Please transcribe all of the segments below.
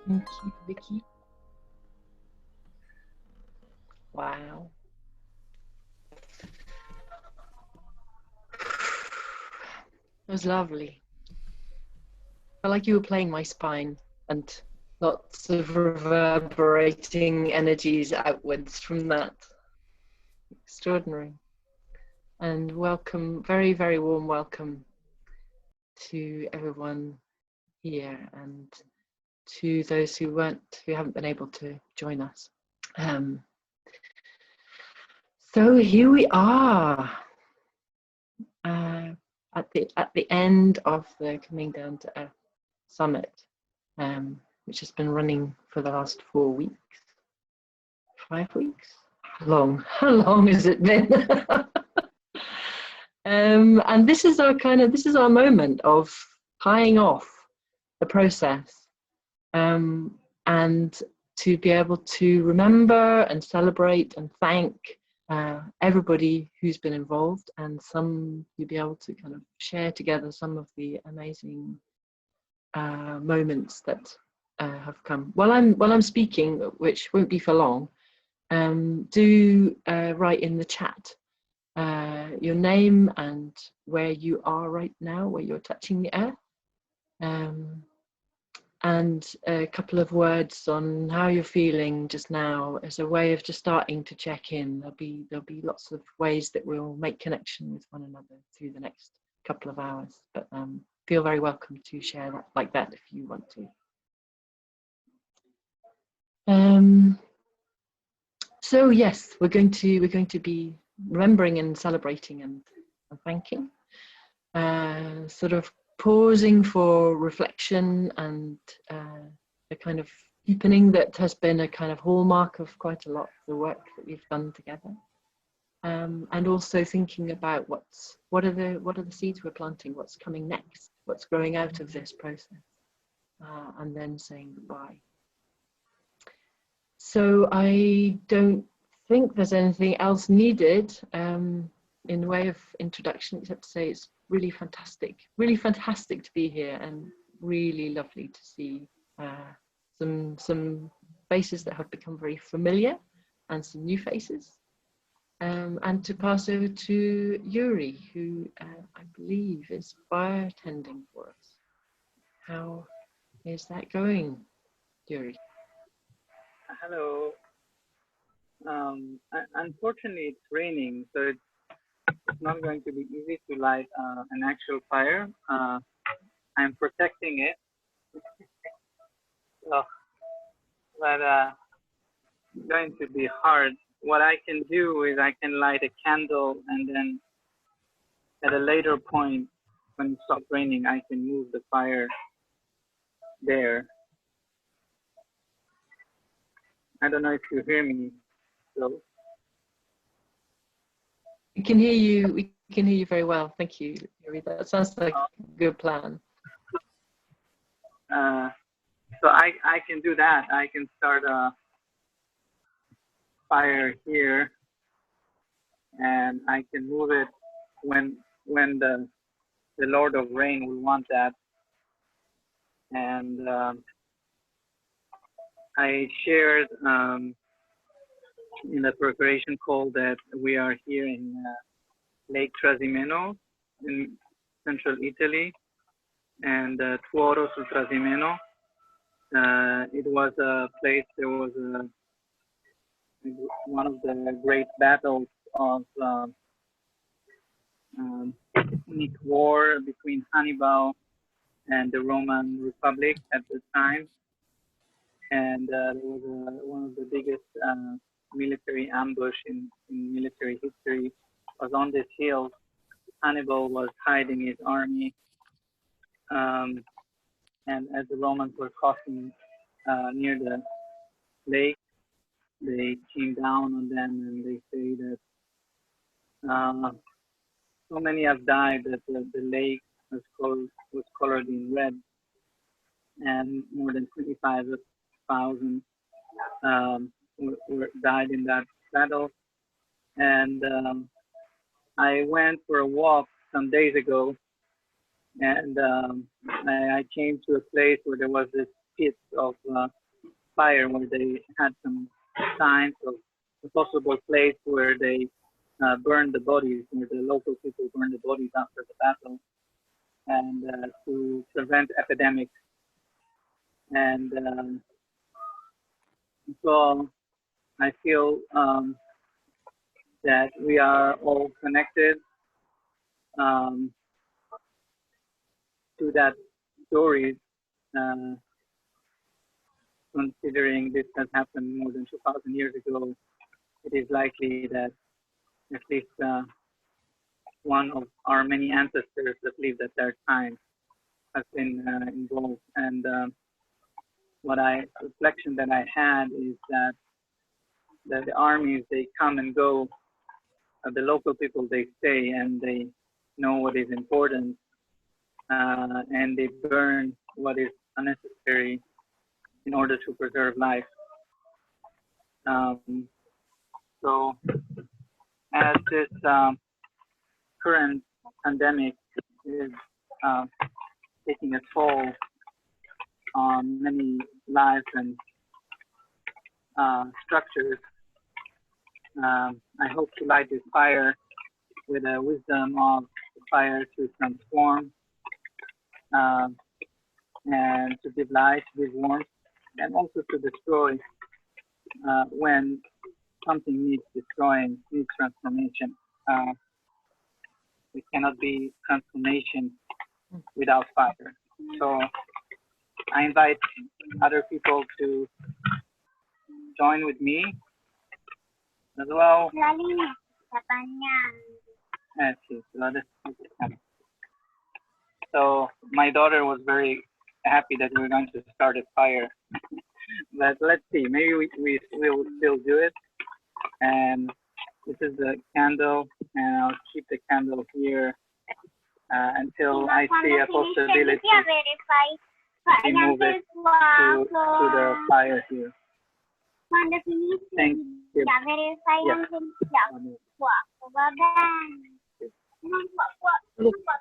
Thank you, Vicky. Wow. It was lovely. I felt like you were playing my spine and lots of reverberating energies outwards from that. Extraordinary. And welcome, very, very warm welcome to everyone here and to those who haven't been able to join us. So here we are at the end of the Coming Down to Earth Summit, which has been running for the last 4 weeks, 5 weeks. How long has it been? And this is our moment of tying off the process, and to be able to remember and celebrate and thank everybody who's been involved, and you'll be able to kind of share together some of the amazing moments that have come. While I'm speaking, which won't be for long, do write in the chat your name and where you are right now, where you're touching the earth, and a couple of words on how you're feeling just now as a way of just starting to check in. There'll be lots of ways that we'll make connection with one another through the next couple of hours, but feel very welcome to share that like that if you want to. So yes, we're going to be remembering and celebrating and thanking, sort of pausing for reflection and the kind of deepening that has been a kind of hallmark of quite a lot of the work that we've done together, and also thinking about what are the seeds we're planting, what's coming next, what's growing out of this process, and then saying goodbye. So I don't think there's anything else needed in the way of introduction, except to say it's really fantastic to be here, and really lovely to see some faces that have become very familiar and some new faces, and to pass over to Yuri, who I believe is bartending for us. How is that going, Yuri? Hello. Unfortunately, it's raining, so it's not going to be easy to light an actual fire. I'm protecting it, so, but it's going to be hard. What I can do is I can light a candle, and then at a later point, when it stops raining, I can move the fire there. I don't know if you hear me. So. We can hear you very well. Thank you, Yuri. That sounds like a good plan. So I can do that. I can start a fire here, and I can move it when the Lord of Rain will want that. And I shared in the preparation call that we are here in Lake Trasimeno in central Italy, and Tuoro sul Trasimeno. It was a place, there was one of the great battles of ethnic war between Hannibal and the Roman Republic at the time. And there was one of the biggest military ambush in military history was on this hill. Hannibal was hiding his army, and as the Romans were crossing near the lake, they came down on them and they say that so many have died that the lake was colored in red, and more than 25,000 died in that battle. And I went for a walk some days ago, and I came to a place where there was this pit of fire, where they had some signs of a possible place where they burned the bodies, where the local people burned the bodies after the battle, and to prevent epidemics. And so I feel that we are all connected to that story, considering this has happened more than 2,000 years ago. It is likely that at least one of our many ancestors that lived at that time has been involved. And reflection that I had is that the armies, they come and go, the local people, they stay and they know what is important, and they burn what is unnecessary in order to preserve life. So as this current pandemic is taking a toll on many lives and structures, I hope to light this fire with the wisdom of the fire to transform and to give light, to give warmth, and also to destroy when something needs destroying, needs transformation. There cannot be transformation without fire. So I invite other people to join with me as well. So my daughter was very happy that we were going to start a fire. But let's see, maybe we will still do it. And this is the candle, and I'll keep the candle here until I see a possibility to move it to the fire here. Thank you.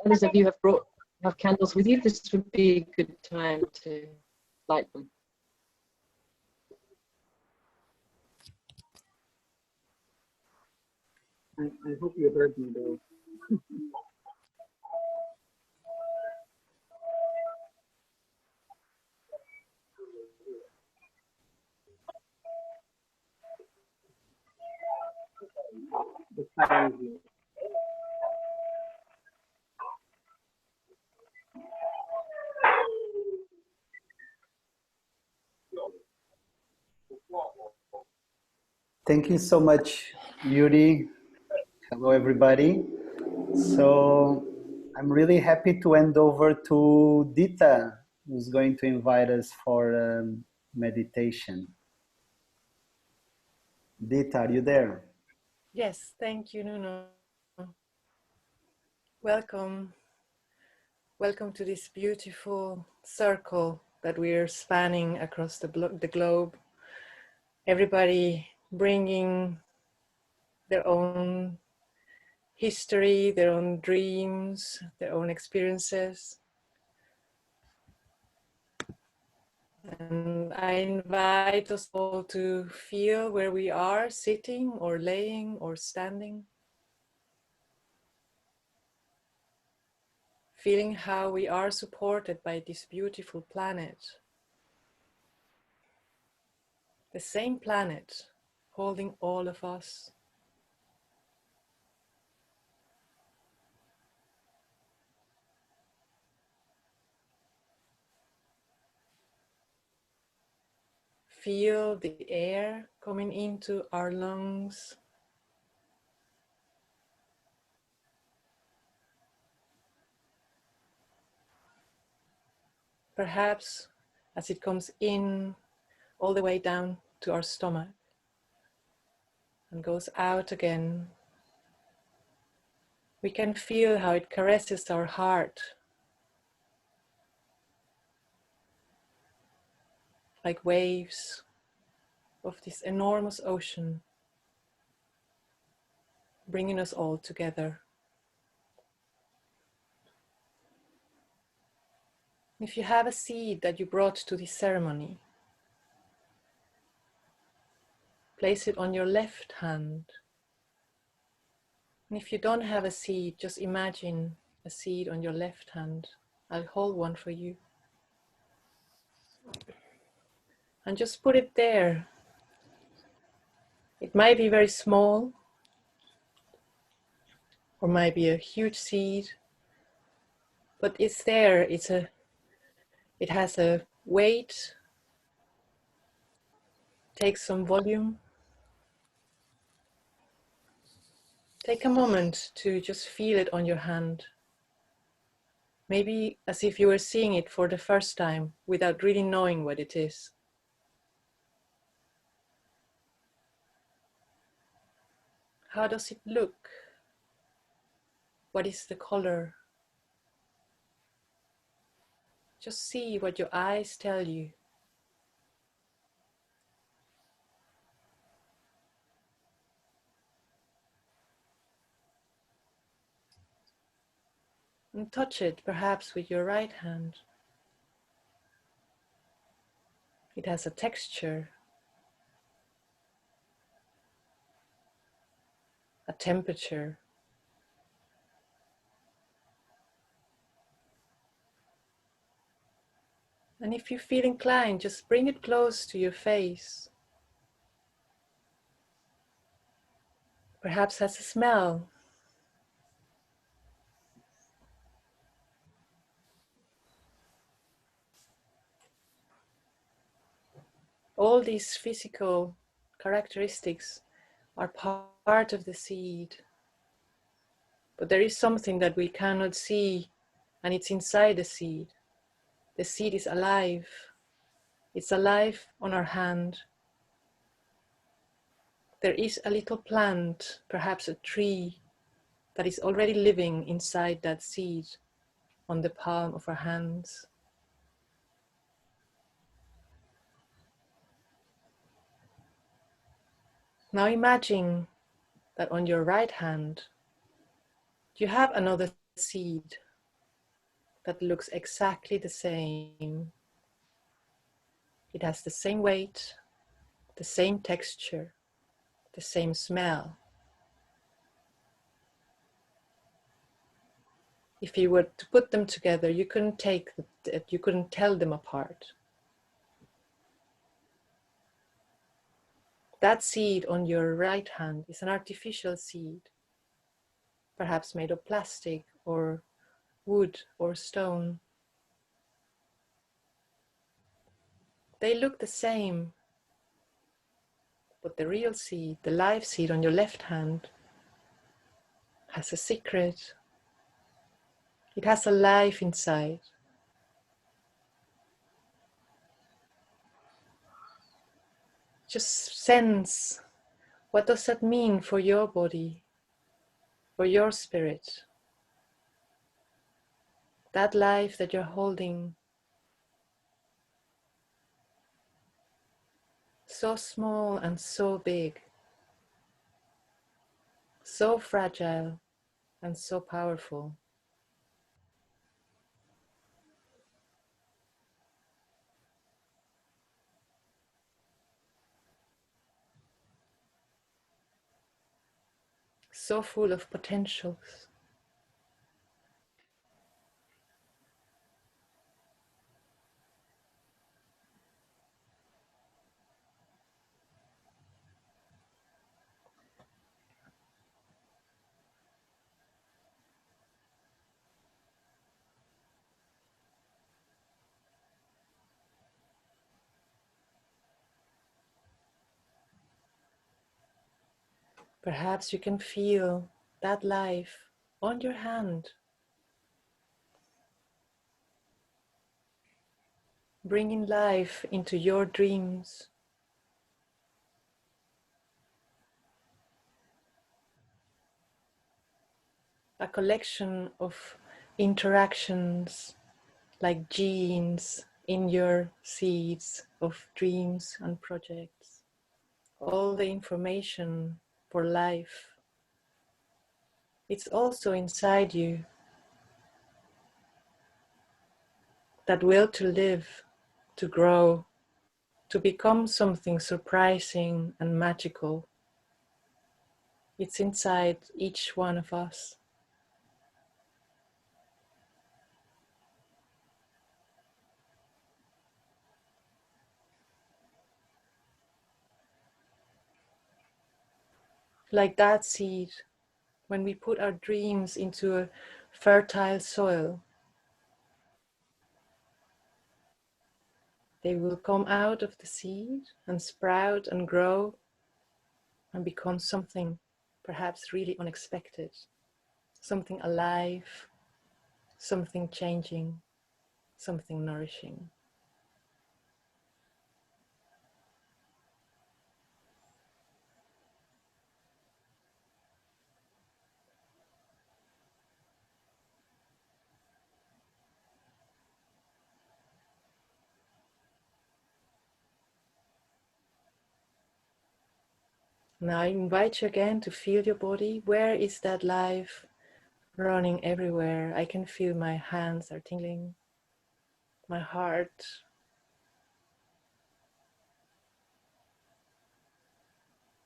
Others of you have candles with you. This would be a good time to light them. I hope you heard me though. The fire is here. Thank you so much, Yuri. Hello, everybody. So I'm really happy to hand over to Dita, who's going to invite us for meditation. Dita, are you there? Yes, thank you, Nuno. Welcome. Welcome to this beautiful circle that we're spanning across the globe. Everybody bringing their own history, their own dreams, their own experiences. And I invite us all to feel where we are, sitting or laying or standing. Feeling how we are supported by this beautiful planet. The same planet holding all of us. feel the air coming into our lungs. Perhaps as it comes in all the way down to our stomach and goes out again, we can feel how it caresses our heart, like waves of this enormous ocean, bringing us all together. If you have a seed that you brought to this ceremony, place it on your left hand. And if you don't have a seed, just imagine a seed on your left hand. I'll hold one for you. And just put it there. It might be very small, or might be a huge seed, but it's there. It has a weight, takes some volume. Take a moment to just feel it on your hand. Maybe as if you were seeing it for the first time without really knowing what it is. How does it look? What is the color? Just see what your eyes tell you. And touch it perhaps with your right hand. It has a texture, a temperature. And if you feel inclined, just bring it close to your face. Perhaps has a smell. All these physical characteristics are part of the seed. But there is something that we cannot see, and it's inside the seed. The seed is alive. It's alive on our hand. There is a little plant, perhaps a tree, that is already living inside that seed on the palm of our hands. Now imagine that on your right hand, you have another seed that looks exactly the same. It has the same weight, the same texture, the same smell. If you were to put them together, you couldn't tell them apart. That seed on your right hand is an artificial seed, perhaps made of plastic or wood or stone. They look the same, but the real seed, the live seed on your left hand, has a secret. It has a life inside. Just sense, what does that mean for your body, for your spirit? That life that you're holding, so small and so big, so fragile and so powerful. So full of potentials. Perhaps you can feel that life on your hand, bringing life into your dreams. A collection of interactions like genes in your seeds of dreams and projects. All the information for life. It's also inside you. That will to live, to grow, to become something surprising and magical. It's inside each one of us. Like that seed, when we put our dreams into a fertile soil, they will come out of the seed and sprout and grow and become something perhaps really unexpected, something alive, something changing, something nourishing. Now I invite you again to feel your body. Where is that life running everywhere? I can feel my hands are tingling, my heart.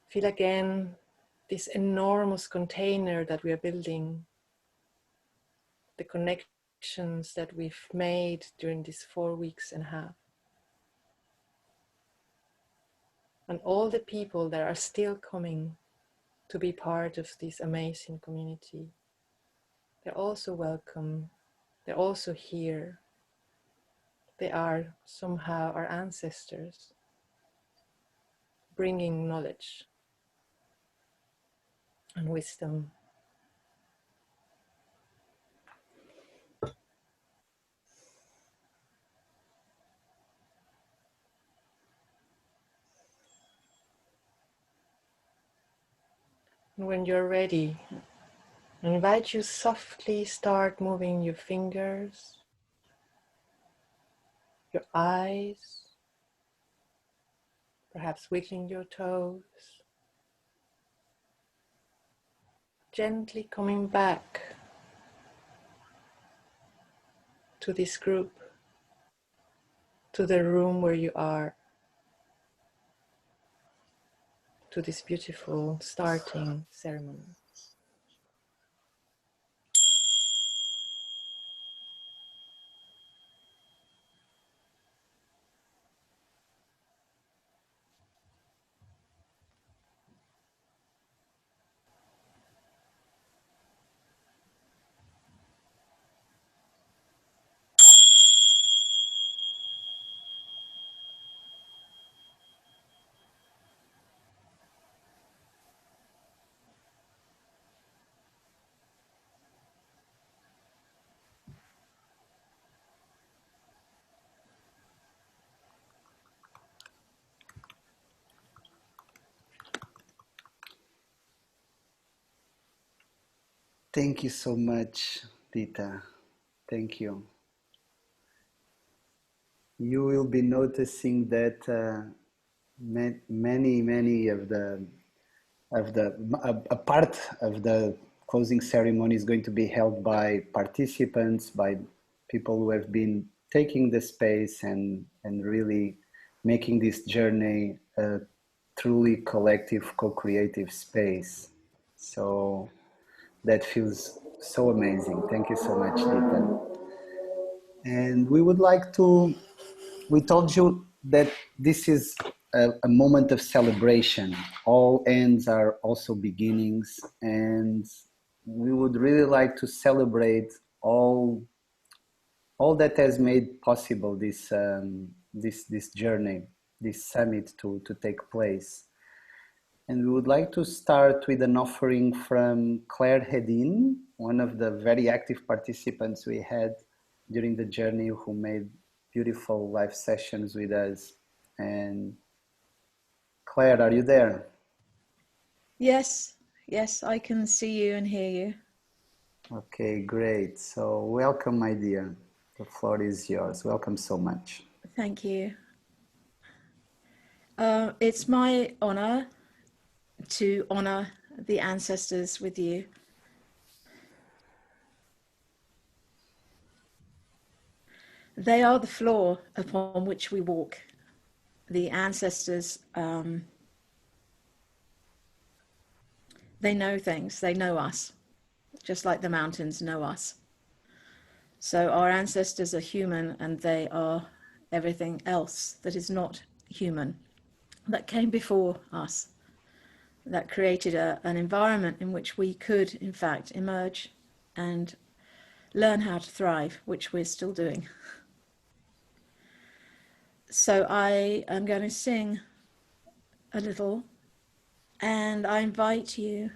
Feel again this enormous container that we are building, the connections that we've made during these 4 weeks and a half. And all the people that are still coming to be part of this amazing community. They're also welcome. They're also here. They are somehow our ancestors, bringing knowledge and wisdom. And when you're ready, I invite you softly start moving your fingers, your eyes, perhaps wiggling your toes, gently coming back to this group, to the room where you are, to this beautiful starting ceremony. Thank you so much, Dita. Thank you. You will be noticing that many of a part of the closing ceremony is going to be held by participants, by people who have been taking the space and really making this journey a truly collective, co-creative space. So that feels so amazing. Thank you so much, Dita. And we would like to, we told you that this is a moment of celebration. All ends are also beginnings, and we would really like to celebrate all that has made possible this journey, this summit to take place. And we would like to start with an offering from Claire Hedin, one of the very active participants we had during the journey, who made beautiful live sessions with us. And Claire, are you there? Yes, yes, I can see you and hear you. Okay, great. So welcome, my dear. The floor is yours. Welcome so much. Thank you. It's my honor to honor the ancestors with you. They are the floor upon which we walk. The ancestors, they know things, they know us, just like the mountains know us. So our ancestors are human, and they are everything else that is not human, that came before us, that created an environment in which we could, in fact, emerge and learn how to thrive, which we're still doing. So I am going to sing a little, and I invite you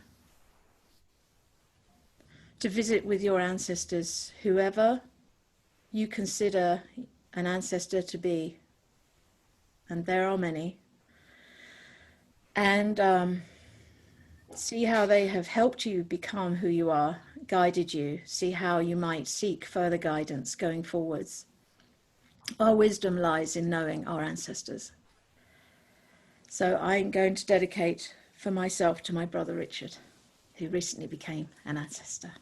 to visit with your ancestors, whoever you consider an ancestor to be, and there are many, and see how they have helped you become who you are, guided you, see how you might seek further guidance going forwards. Our wisdom lies in knowing our ancestors. So I'm going to dedicate for myself to my brother Richard, who recently became an ancestor.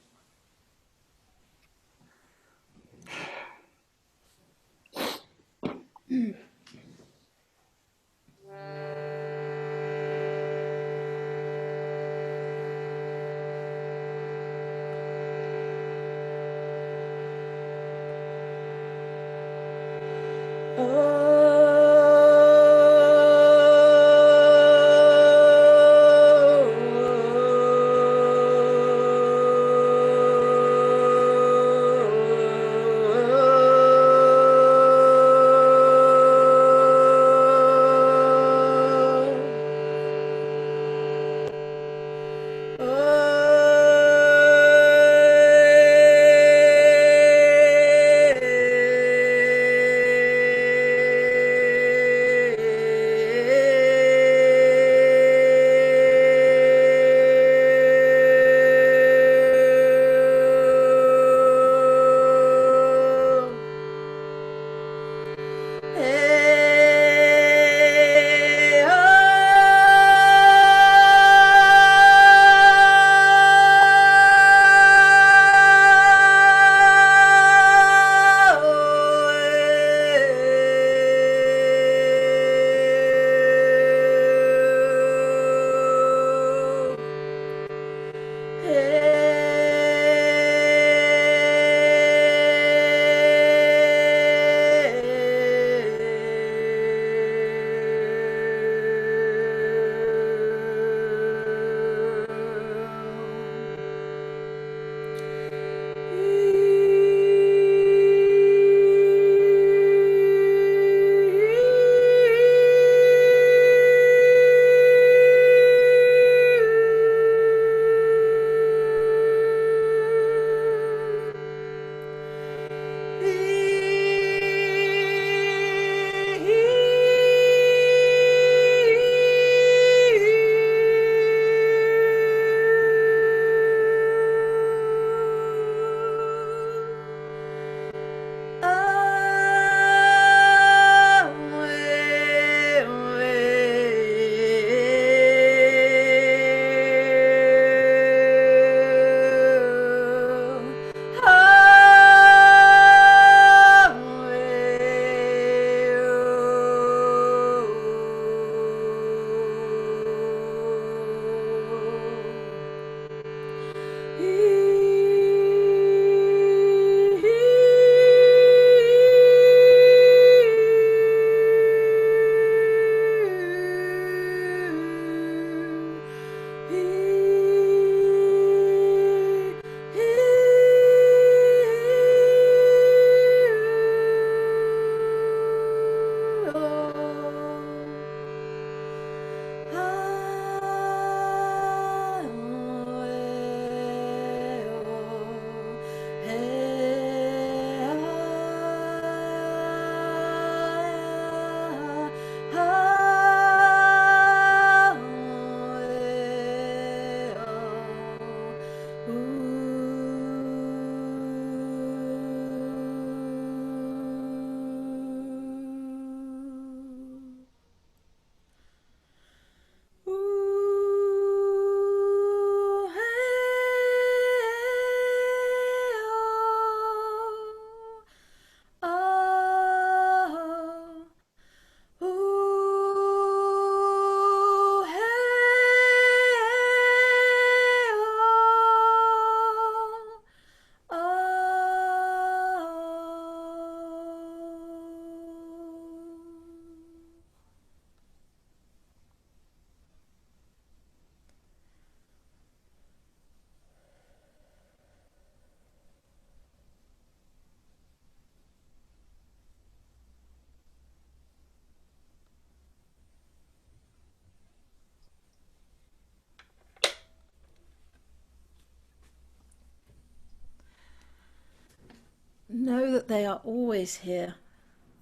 know that they are always here.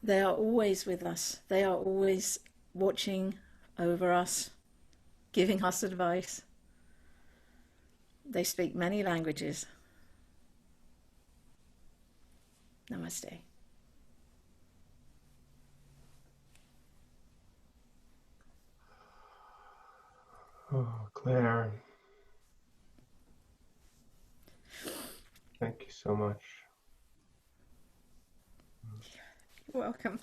They are always with us. They are always watching over us, giving us advice. They speak many languages. Namaste. Oh, Claire. Thank you so much. You're welcome.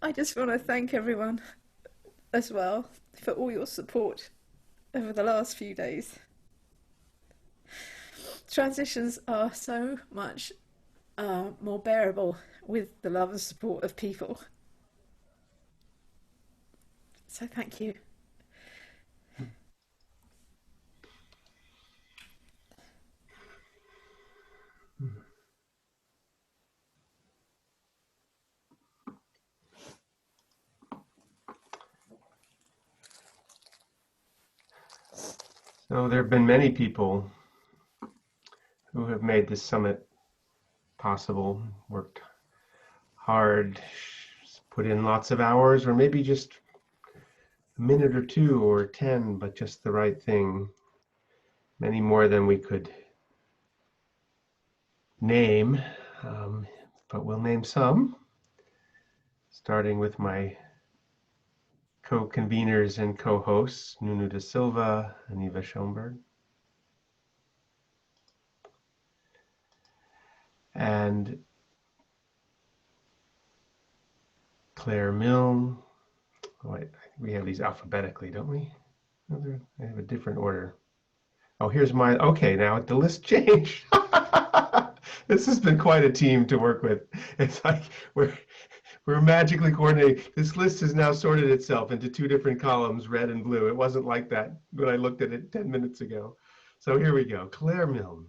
I just want to thank everyone as well for all your support over the last few days. Transitions are so much more bearable with the love and support of people. So thank you. So there have been many people who have made this summit possible, worked hard, put in lots of hours, or maybe just a minute or 2 or 10, but just the right thing. Many more than we could name, but we'll name some, starting with my co-conveners and co-hosts, Nunu da Silva and Eva Schoenberg. And Claire Milne. Oh, I think we have these alphabetically, don't we? No, I have a different order. Oh, here's my, okay, now the list changed. This has been quite a team to work with. It's like we're magically coordinating. This list has now sorted itself into 2 different columns, red and blue. It wasn't like that when I looked at it 10 minutes ago. So here we go. Claire Milne,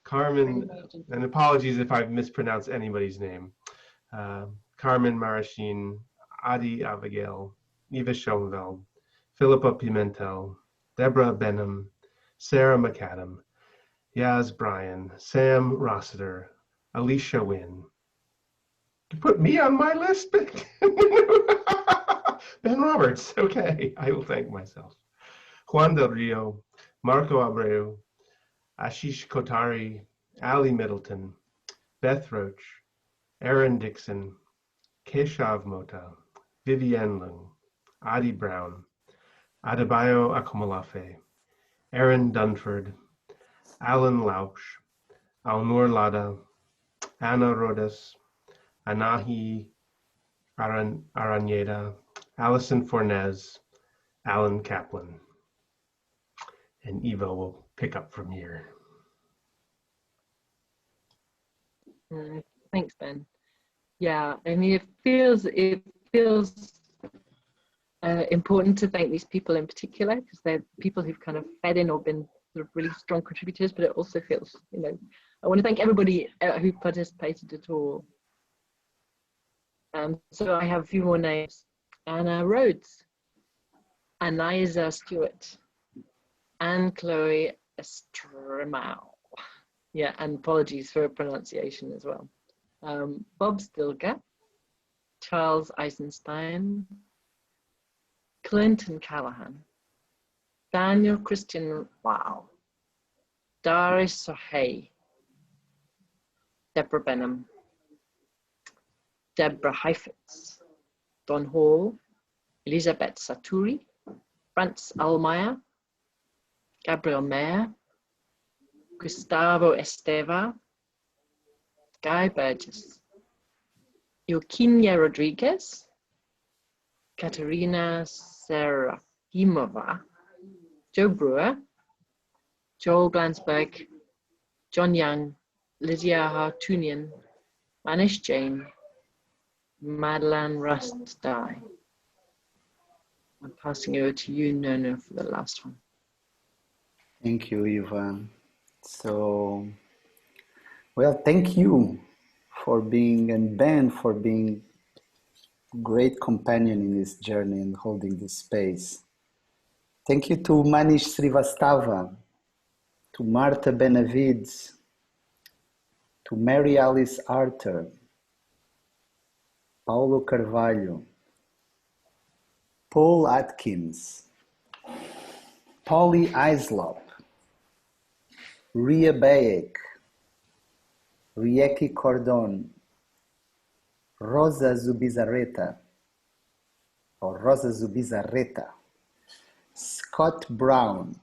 Carmen, and apologies if I've mispronounced anybody's name. Carmen Marashin, Adi Abigail, Eva Schoenveld, Philippa Pimentel, Deborah Benham, Sarah McAdam, Yaz Bryan, Sam Rossiter, Alicia Wynn. You put me on my list? Ben Roberts, okay, I will thank myself. Juan Del Rio, Marco Abreu, Ashish Kotari, Ali Middleton, Beth Roach, Aaron Dixon, Keshav Mota, Vivienne Lung, Adi Brown, Adebayo Akomolafe, Aaron Dunford, Alan Lauch, Alnur Lada, Anna Rodas, Anahi Araneda, Allison Fornez, Alan Kaplan. And Eva will pick up from here. Thanks, Ben. Yeah, I mean, it feels important to thank these people in particular, because they're people who've kind of fed in or been sort of really strong contributors, but it also feels, you know, I want to thank everybody who participated at all. So I have a few more names. Anna Rhodes, Anaiza Stewart, Anne Chloe Estremau. Yeah, and apologies for pronunciation as well. Bob Stilger, Charles Eisenstein, Clinton Callahan, Daniel Christian Wow, Doris Sohey, Deborah Benham, Deborah Heifetz, Don Hall, Elizabeth Saturi, Franz Allmeyer, Gabriel Mayer, Gustavo Esteva, Guy Burgess, Eugenia Rodriguez, Katerina Serafimova, Joe Brewer, Joel Glansberg, John Young, Lydia Hartunian, Manish Jain, Madeline Rust-Dye. I'm passing over to you, Nono, for the last one. Thank you, Eva. So, well, thank you for being, and Ben for being a great companion in this journey and holding this space. Thank you to Manish Srivastava, to Marta Benavides, to Mary Alice Arthur, Paulo Carvalho, Paul Atkins, Polly Islop, Ria Bayek, Rieki Cordon, Rosa Zubizarreta, or Rosa Zubizarreta, Scott Brown,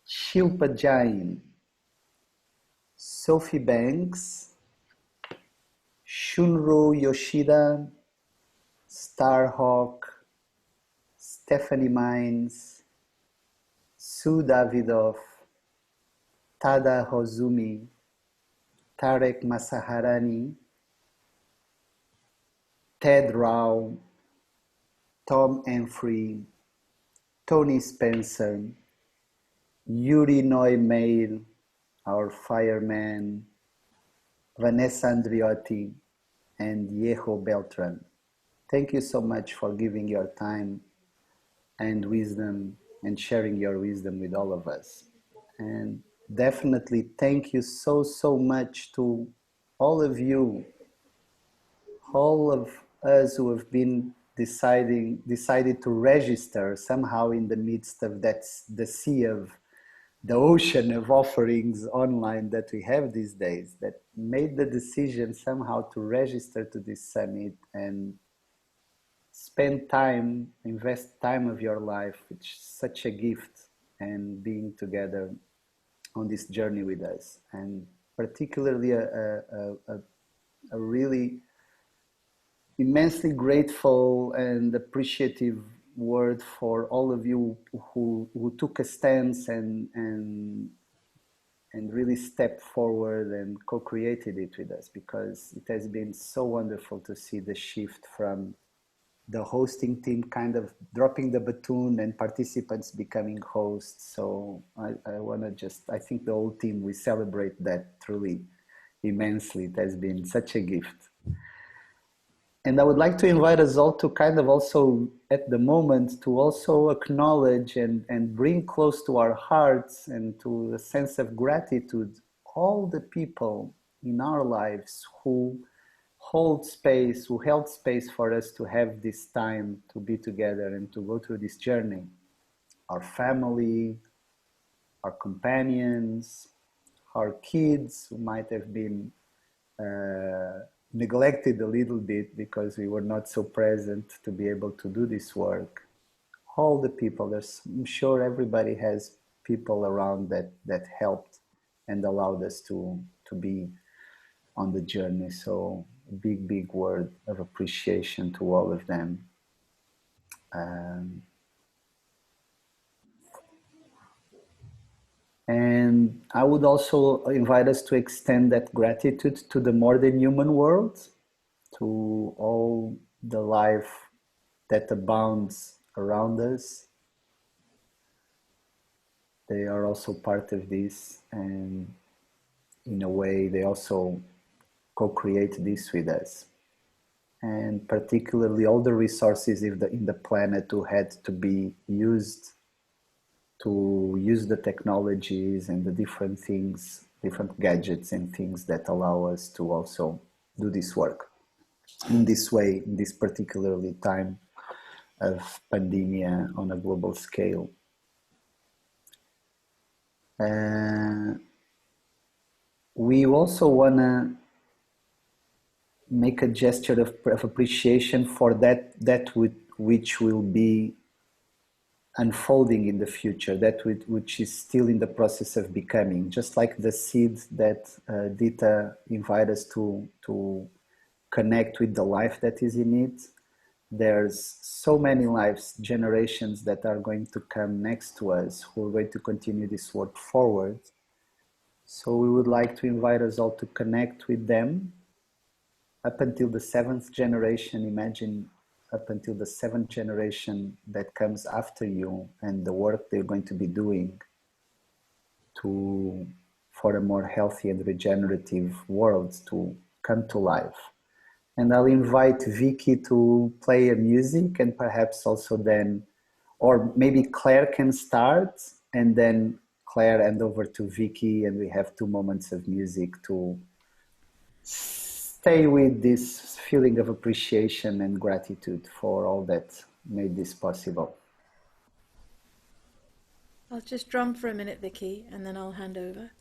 Shilpa Jain, Sophie Banks, Shunro Yoshida, Starhawk, Stephanie Mines, Sue Davidoff, Tada Hozumi, Tarek Masaharani, Ted Rao, Tom Enfrey, Tony Spencer, Yuri Neumail, our fireman, Vanessa Andriotti, and Yeho Beltran. Thank you so much for giving your time and wisdom and sharing your wisdom with all of us. And definitely thank you so, so much to all of you, all of us who have been decided to register somehow in the midst of that, the ocean of offerings online that we have these days, that made the decision somehow to register to this summit and spend time, invest time of your life, which is such a gift, and being together on this journey with us. And particularly a really immensely grateful and appreciative word for all of you who took a stance and really stepped forward and co-created it with us, because it has been so wonderful to see the shift from the hosting team kind of dropping the baton and participants becoming hosts. So I want to just, I think the whole team, we celebrate that truly immensely. It has been such a gift. And I would like to invite us all to kind of also, at the moment, to also acknowledge and bring close to our hearts and to a sense of gratitude all the people in our lives who held space for us to have this time to be together and to go through this journey. Our family, our companions, our kids who might have been neglected a little bit because we were not so present to be able to do this work. All the people, I'm sure everybody has people around that helped and allowed us to be on the journey. So a big word of appreciation to all of them. And I would also invite us to extend that gratitude to the more than human world, to all the life that abounds around us. They are also part of this, and in a way they also co-create this with us. And particularly all the resources in the planet who had to be used to use the technologies and the different things, different gadgets and things that allow us to also do this work in this way, in this particularly time of pandemia on a global scale. We also want to make a gesture of appreciation for that which will be unfolding in the future, that which is still in the process of becoming, just like the seed that Dita invited us to connect with the life that is in it. There's so many lives, generations that are going to come next to us who are going to continue this work forward. So we would like to invite us all to connect with them up until the 7th generation. Imagine up until the 7th generation that comes after you and the work they're going to be doing for a more healthy and regenerative world to come to life. And I'll invite Vicky to play a music, and perhaps also then, or maybe Claire can start, and then Claire hand over to Vicky, and we have 2 moments of music to stay with this feeling of appreciation and gratitude for all that made this possible. I'll just drum for a minute, Vicky, and then I'll hand over.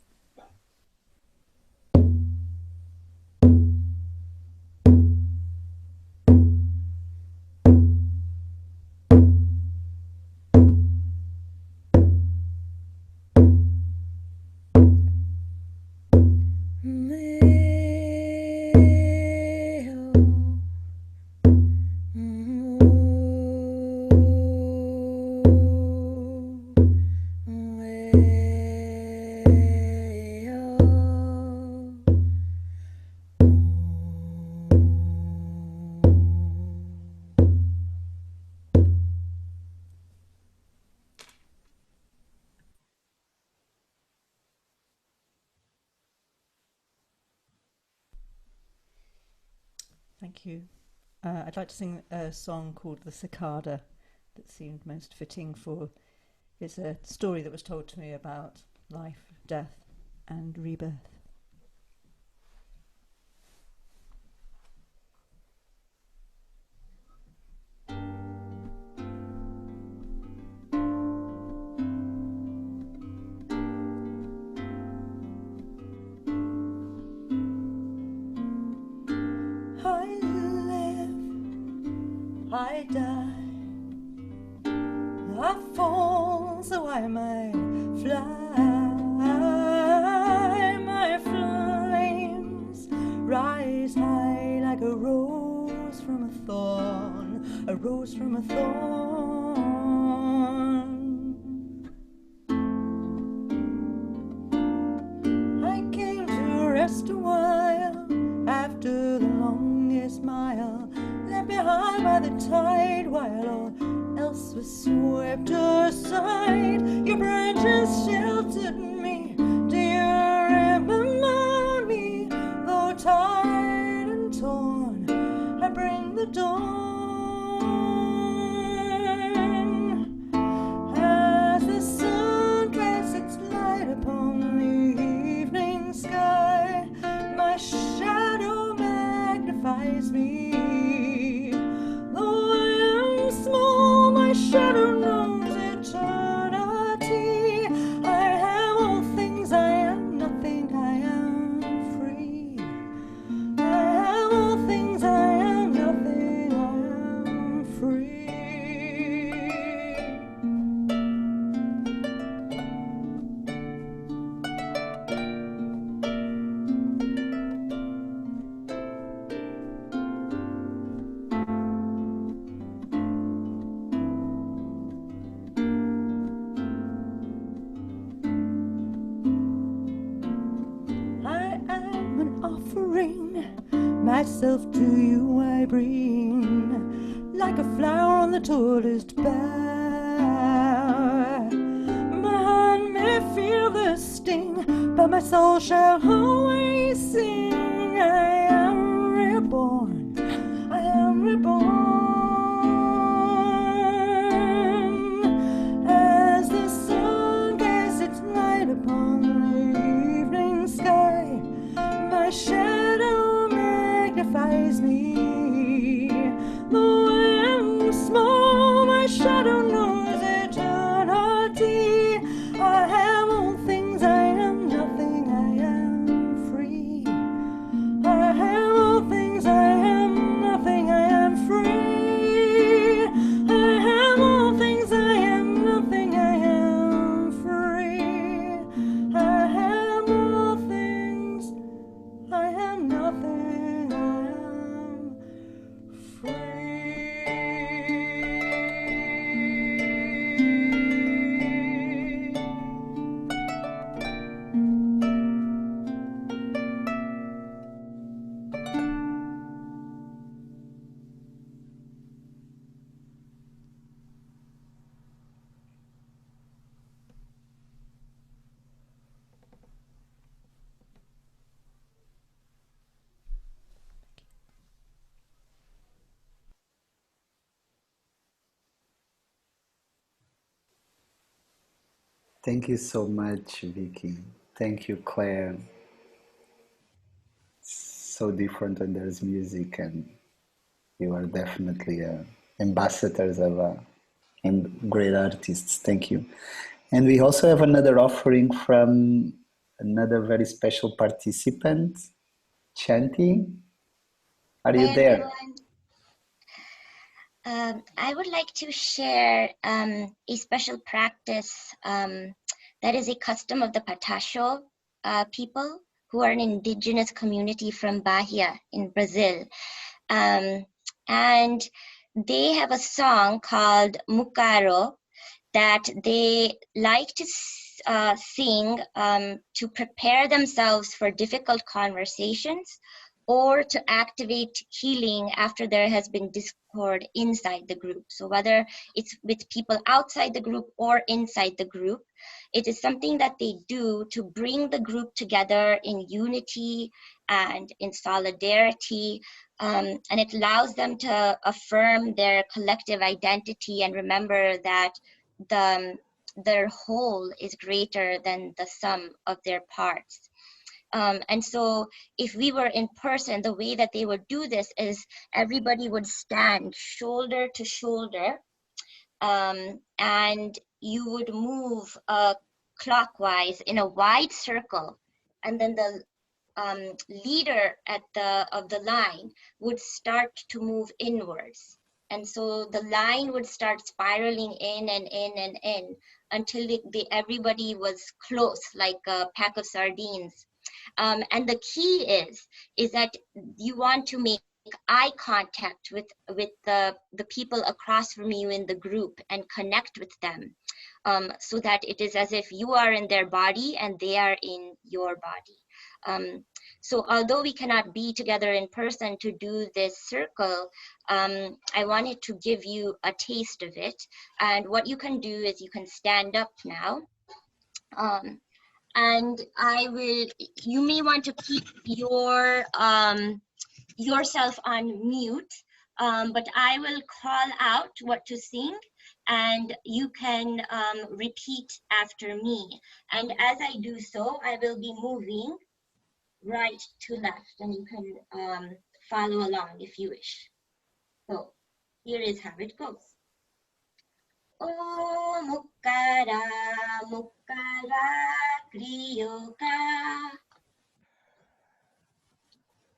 Thank you. I'd like to sing a song called The Cicada that seemed most fitting for, it's a story that was told to me about life, death and rebirth. I die, I fall so I may fly. My flames rise high like a rose from a thorn, a rose from a thorn. I came to rest a while after the longest mile, left behind by the tide while all else was swept aside. Your branches sheltered me. Do you remember me? Though tired and torn, I bring the dawn. As the sun casts its light upon the evening sky, my shadow magnifies me. My shadow knows eternity. I am all things, I am nothing, I am free. I am all things, I am nothing, I am free. Myself to you I bring, like a flower on the tallest bough. My heart may feel the sting, but my soul shall always sing. I am reborn, I am reborn. As the sun casts its light upon the evening sky, my shadow magnifies me. Though I am small, my shadow knows eternity. I am all things, I am nothing, I am free. I am all things, I am nothing, I am free. Thank you so much, Vicky. Thank you, Claire. So different when there's music, and you are definitely ambassadors of and great artists. Thank you. And we also have another offering from another very special participant, Chanti. Are you Hi, there? everyone. I would like to share a special practice that is a custom of the Patasho people, who are an indigenous community from Bahia in Brazil. And they have a song called Mukaro that they like to sing to prepare themselves for difficult conversations, or to activate healing after there has been discord inside the group. So whether it's with people outside the group or inside the group, it is something that they do to bring the group together in unity and in solidarity. And it allows them to affirm their collective identity and remember that their whole is greater than the sum of their parts. And so if we were in person, the way that they would do this is everybody would stand shoulder to shoulder, and you would move clockwise in a wide circle, and then the leader of the line would start to move inwards. And so the line would start spiraling in and in and in until everybody was close, like a pack of sardines. And the key is that you want to make eye contact with the people across from you in the group and connect with them, so that it is as if you are in their body and they are in your body. So although we cannot be together in person to do this circle, I wanted to give you a taste of it. And what you can do is you can stand up now. And you may want to keep yourself on mute, but I will call out what to sing, and you can repeat after me. And as I do so, I will be moving right to left, and you can follow along if you wish. So here is how it goes. Oh, Mukara, Mukara, Kriyoka.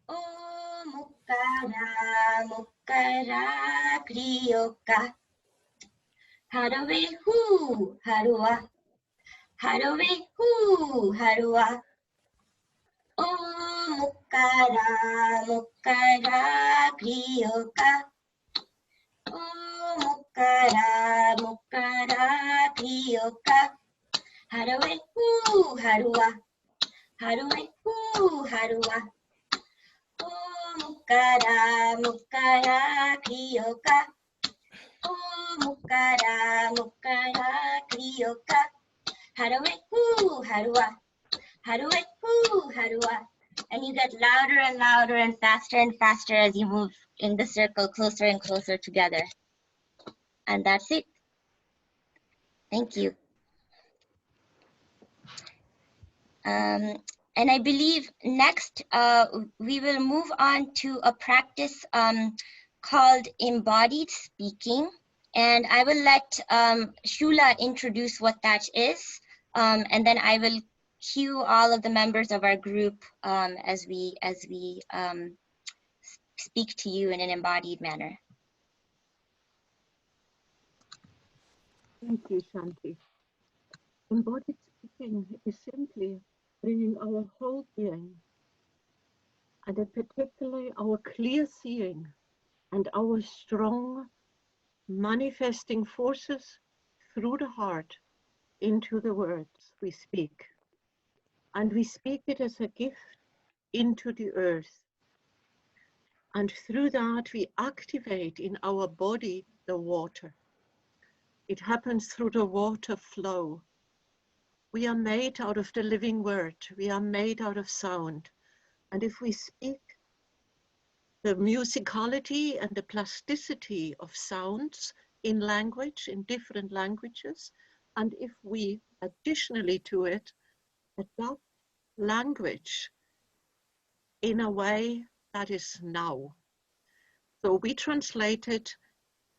Oh, Mukara, Mukara, Kriyoka. Harawe hu, Harua. Harawe hu, Harua. Oh, Mukara, Mukara, Kriyoka. Oh, Mukara, Mukara, Kriyoka. Harawe hu, Harua. Harawe hu, Harua. Oh, Mukara, Mukara, Kriyoka. Oh, Mukara, Mukara, Kriyoka. Harawe hu, Harua. Harawe hu, Harua. And you get louder and louder and faster as you move in the circle closer and closer together. And that's it. Thank you. And I believe next we will move on to a practice called embodied speaking. And I will let Shula introduce what that is. And then I will cue all of the members of our group as we speak to you in an embodied manner. Thank you, Shanti. Embodied speaking is simply bringing our whole being, and in particular our clear seeing and our strong manifesting forces through the heart into the words we speak. And we speak it as a gift into the earth. And through that we activate in our body the water. It happens through the water flow. We are made out of the living word. We are made out of sound. And if we speak, the musicality and the plasticity of sounds in language, in different languages, And if we additionally to it adopt language in a way that is now. So we translated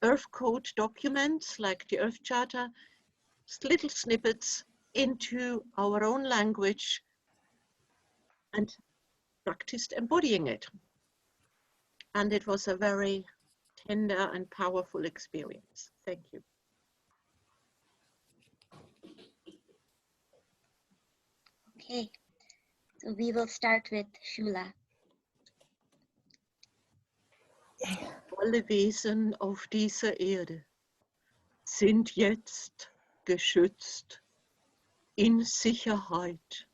Earth Code documents like the Earth Charter, little snippets into our own language and practiced embodying it. And it was a very tender and powerful experience. Thank you. Okay, so we will start with Shula. Alle Wesen auf dieser Erde sind jetzt geschützt, in Sicherheit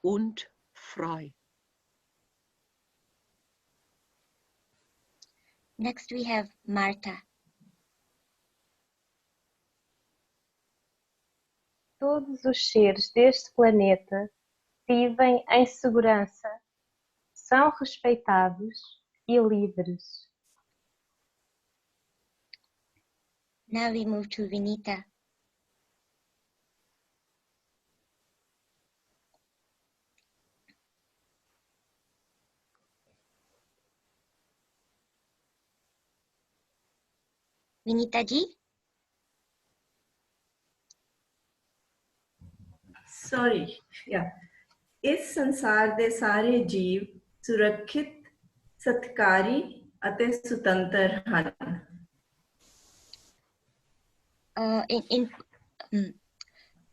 und frei. Next we have Marta. Todos os seres deste planeta vivem em segurança, são respeitados e livres. Now we move to Vinita. Vinita ji? Sorry इस संसार ਦੇ ਸਾਰੇ ਜੀਵ ਸੁਰੱਖਿਅਤ ਸਤਿਕਾਰੀ ਅਤੇ ਸੁਤੰਤਰ ਹਨ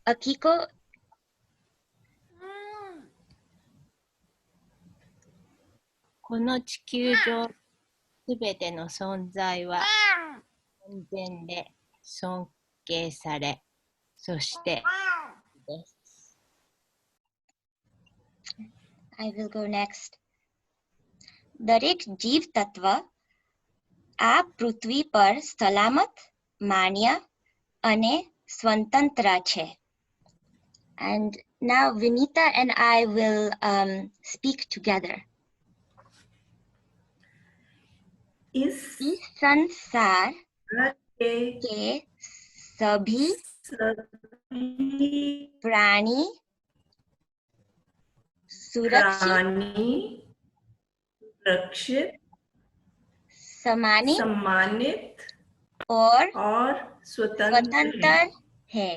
Akiko, この地球上すべての存在は安全で尊敬され、そしてです。I will go next. દરેક જીવ તત્વ આ પૃથ્વી પર સલામત, માન્ય અને સ્વતંત્ર છે. And now Vinita and I will speak together. इस संसार के सभी प्राणी सुरक्षित, सम्मानित और स्वतंत्र है.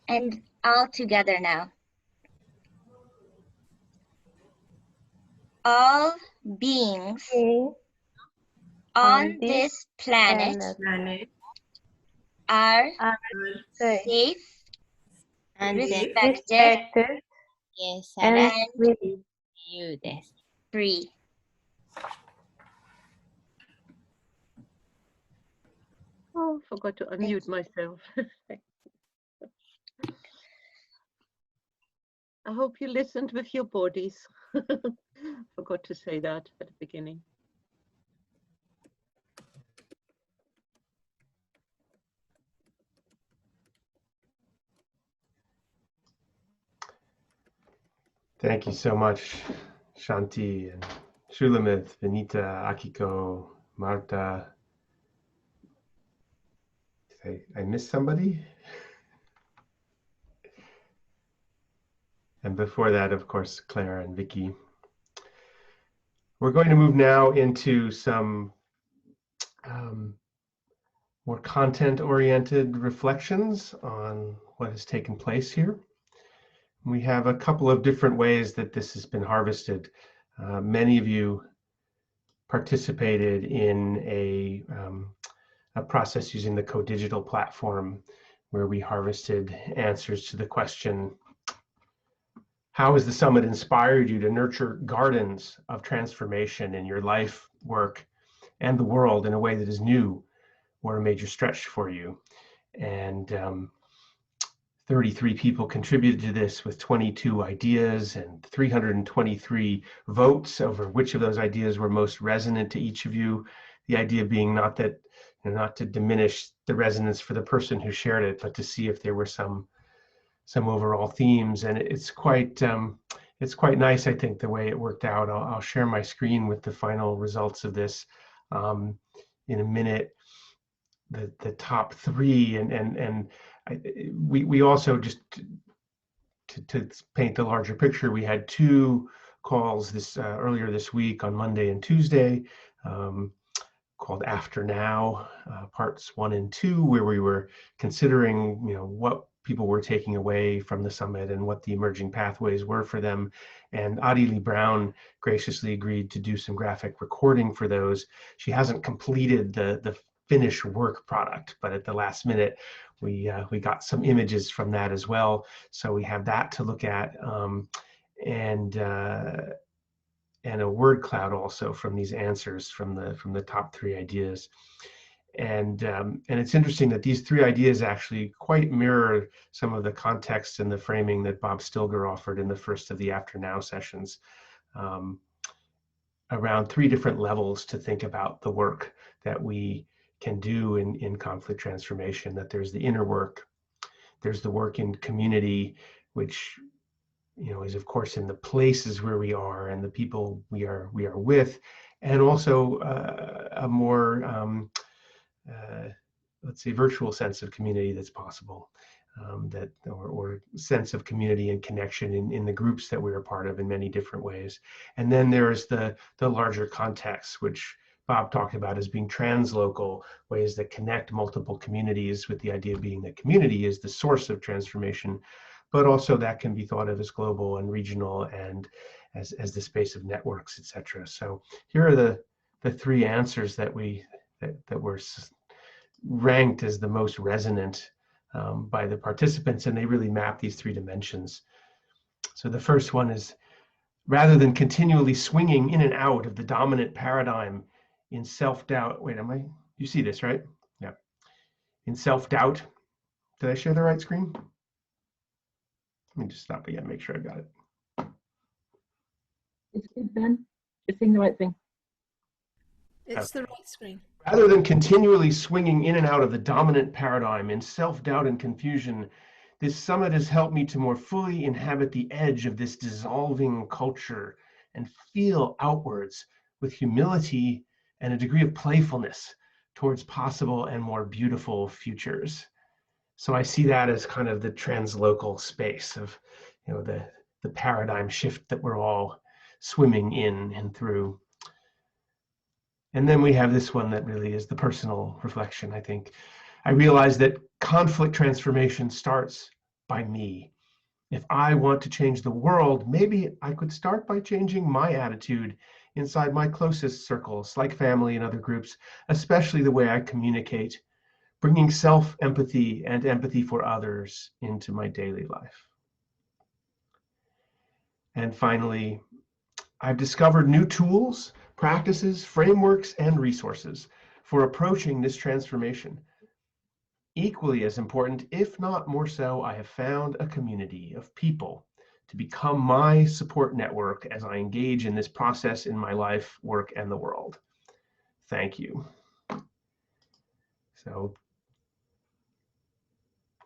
And all together now. All beings on this planet are safe and respected and free. Oh, forgot to unmute myself. I hope you listened with your bodies. Forgot to say that at the beginning. Thank you so much, Shanti and Shulamith, Vinita, Akiko, Marta. I missed somebody? And before that, of course, Claire and Vicky. We're going to move now into some more content-oriented reflections on what has taken place here. We have a couple of different ways that this has been harvested. Many of you participated in a process using the CoDigital platform where we harvested answers to the question, how has the summit inspired you to nurture gardens of transformation in your life, work, and the world in a way that is new or a major stretch for you? And 33 people contributed to this with 22 ideas and 323 votes over which of those ideas were most resonant to each of you. The idea being not that, not to diminish the resonance for the person who shared it, but to see if there were some overall themes. And it's quite nice, I think, the way it worked out. I'll share my screen with the final results of this in a minute. the top three, and we also, just to paint the larger picture, we had 2 calls this earlier this week on Monday and Tuesday, called After Now, parts 1 and 2, where we were considering, what people were taking away from the summit and what the emerging pathways were for them. And Adi Lee Brown graciously agreed to do some graphic recording for those. She hasn't completed the finished work product, but at the last minute, we got some images from that as well. So we have that to look at, and a word cloud also from these answers from the top 3 ideas. And it's interesting that these 3 ideas actually quite mirror some of the context and the framing that Bob Stilger offered in the first of the After Now sessions, around 3 different levels to think about the work that we can do in conflict transformation. That there's the inner work, there's the work in community, which is of course in the places where we are and the people we are with, and also a more let's say virtual sense of community that's possible, or sense of community and connection in the groups that we're a part of in many different ways. And then there's the larger context, which Bob talked about as being translocal, ways that connect multiple communities, with the idea being that community is the source of transformation, but also that can be thought of as global and regional and as the space of networks, etc. So here are the 3 answers that were ranked as the most resonant by the participants, and they really map these 3 dimensions. So the first one is, rather than continually swinging in and out of the dominant paradigm in self-doubt. Wait, you see this, right? Yeah. In self-doubt. Did I share the right screen? Let me just stop again, make sure I got it. It's good, Ben. You're seeing the right thing. It's the right screen. Rather than continually swinging in and out of the dominant paradigm in self-doubt and confusion, this summit has helped me to more fully inhabit the edge of this dissolving culture and feel outwards with humility and a degree of playfulness towards possible and more beautiful futures. So I see that as kind of the translocal space of, the paradigm shift that we're all swimming in and through. And then we have this one that really is the personal reflection, I think. I realize that conflict transformation starts by me. If I want to change the world, maybe I could start by changing my attitude inside my closest circles, like family and other groups, especially the way I communicate, bringing self-empathy and empathy for others into my daily life. And finally, I've discovered new tools, practices, frameworks, and resources for approaching this transformation. Equally as important, if not more so, I have found a community of people to become my support network as I engage in this process in my life, work, and the world. Thank you. So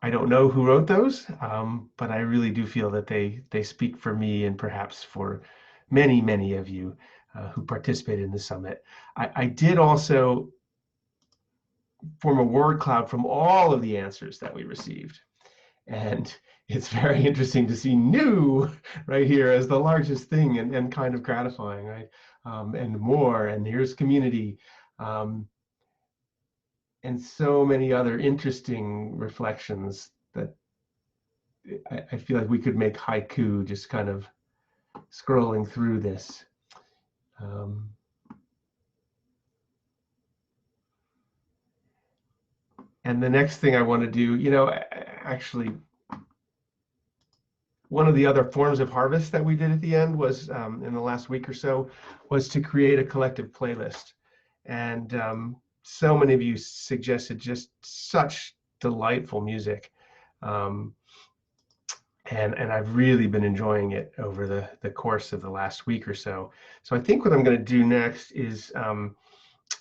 I don't know who wrote those, but I really do feel that they speak for me and perhaps for many, many of you who participated in the summit. I did also form a word cloud from all of the answers that we received. And it's very interesting to see new right here as the largest thing and kind of gratifying, right? And more, and here's community. And so many other interesting reflections that I feel like we could make haiku just kind of scrolling through this. And the next thing I want to do, actually, one of the other forms of harvest that we did at the end was, in the last week or so, was to create a collective playlist. And so many of you suggested just such delightful music. And I've really been enjoying it over the course of the last week or so. So I think what I'm going to do next is I'm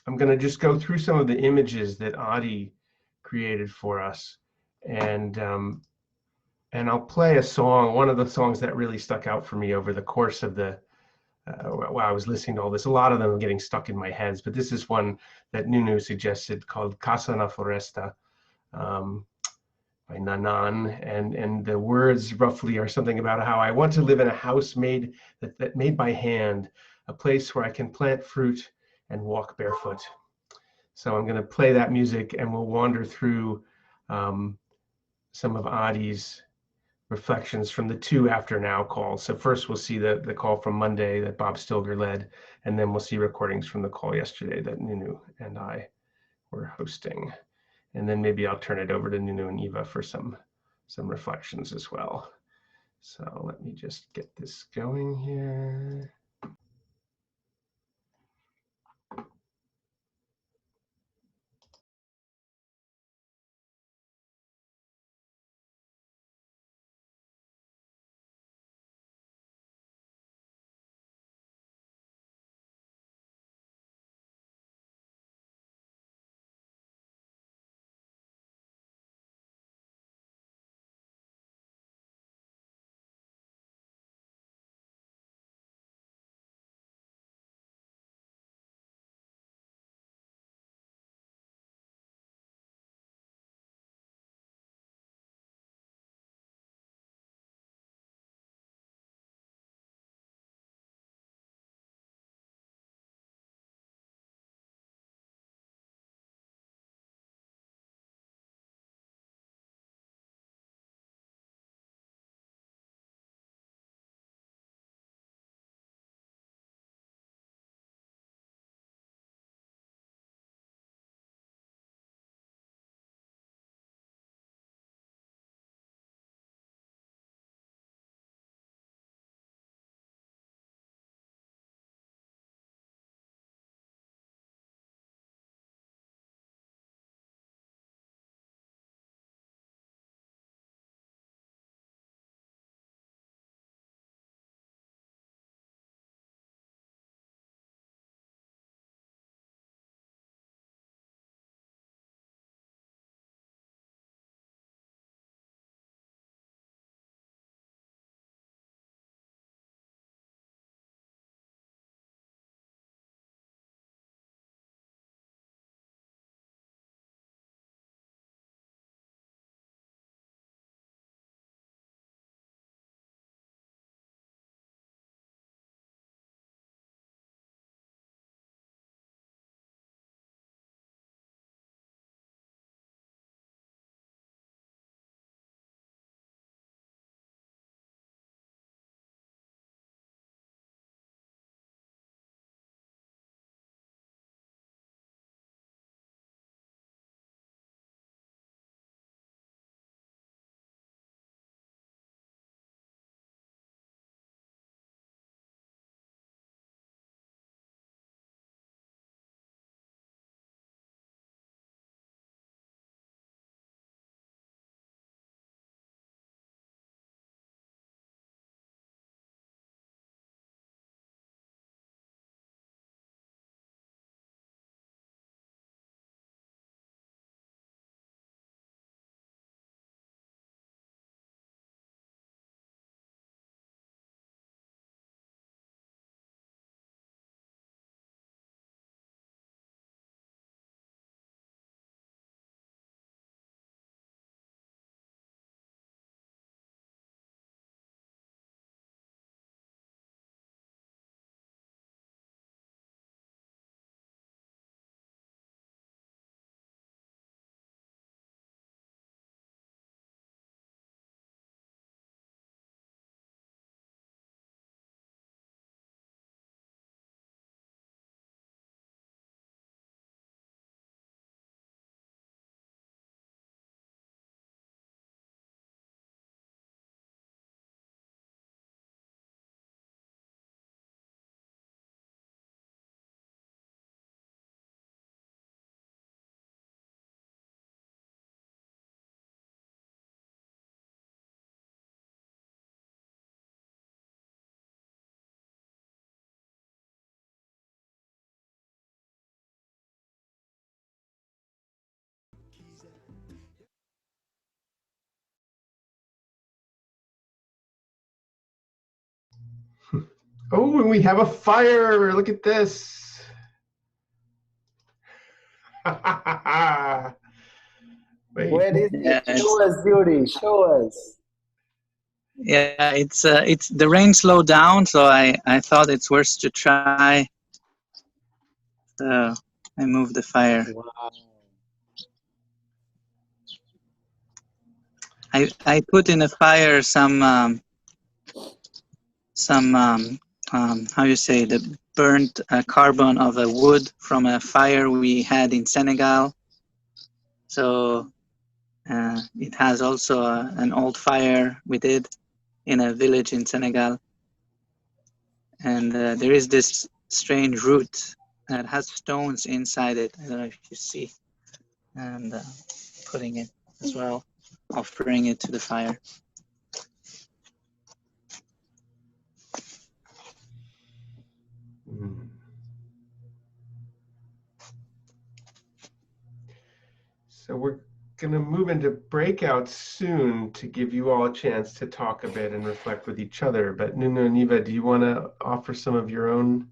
going to just go through some of the images that Adi created for us, and I'll play a song, one of the songs that really stuck out for me over the course of the while I was listening to all this. A lot of them are getting stuck in my heads, but this is one that Nunu suggested called Casa na Floresta by Nanan. And the words roughly are something about how I want to live in a house made made by hand, a place where I can plant fruit and walk barefoot. So I'm going to play that music and we'll wander through some of Adi's reflections from the 2 After Now calls. So first we'll see the call from Monday that Bob Stilger led, and then we'll see recordings from the call yesterday that Nunu and I were hosting. And then maybe I'll turn it over to Nunu and Eva for some reflections as well. So let me just get this going here. Oh, and we have a fire. Look at this. Wait. Where is Yeah, it? Show us, Yuri. Show us. yeah, it's the rain slowed down, so I thought it's worth to try. So I moved the fire. Wow. I put in the fire some how you say, the burnt carbon of a wood from a fire we had in Senegal. So it has also an old fire we did in a village in Senegal. And there is this strange root that has stones inside it. I don't know if you see. And putting it as well, offering it to the fire. So we're going to move into breakouts soon to give you all a chance to talk a bit and reflect with each other. But Nuno and Eva, do you want to offer some of your own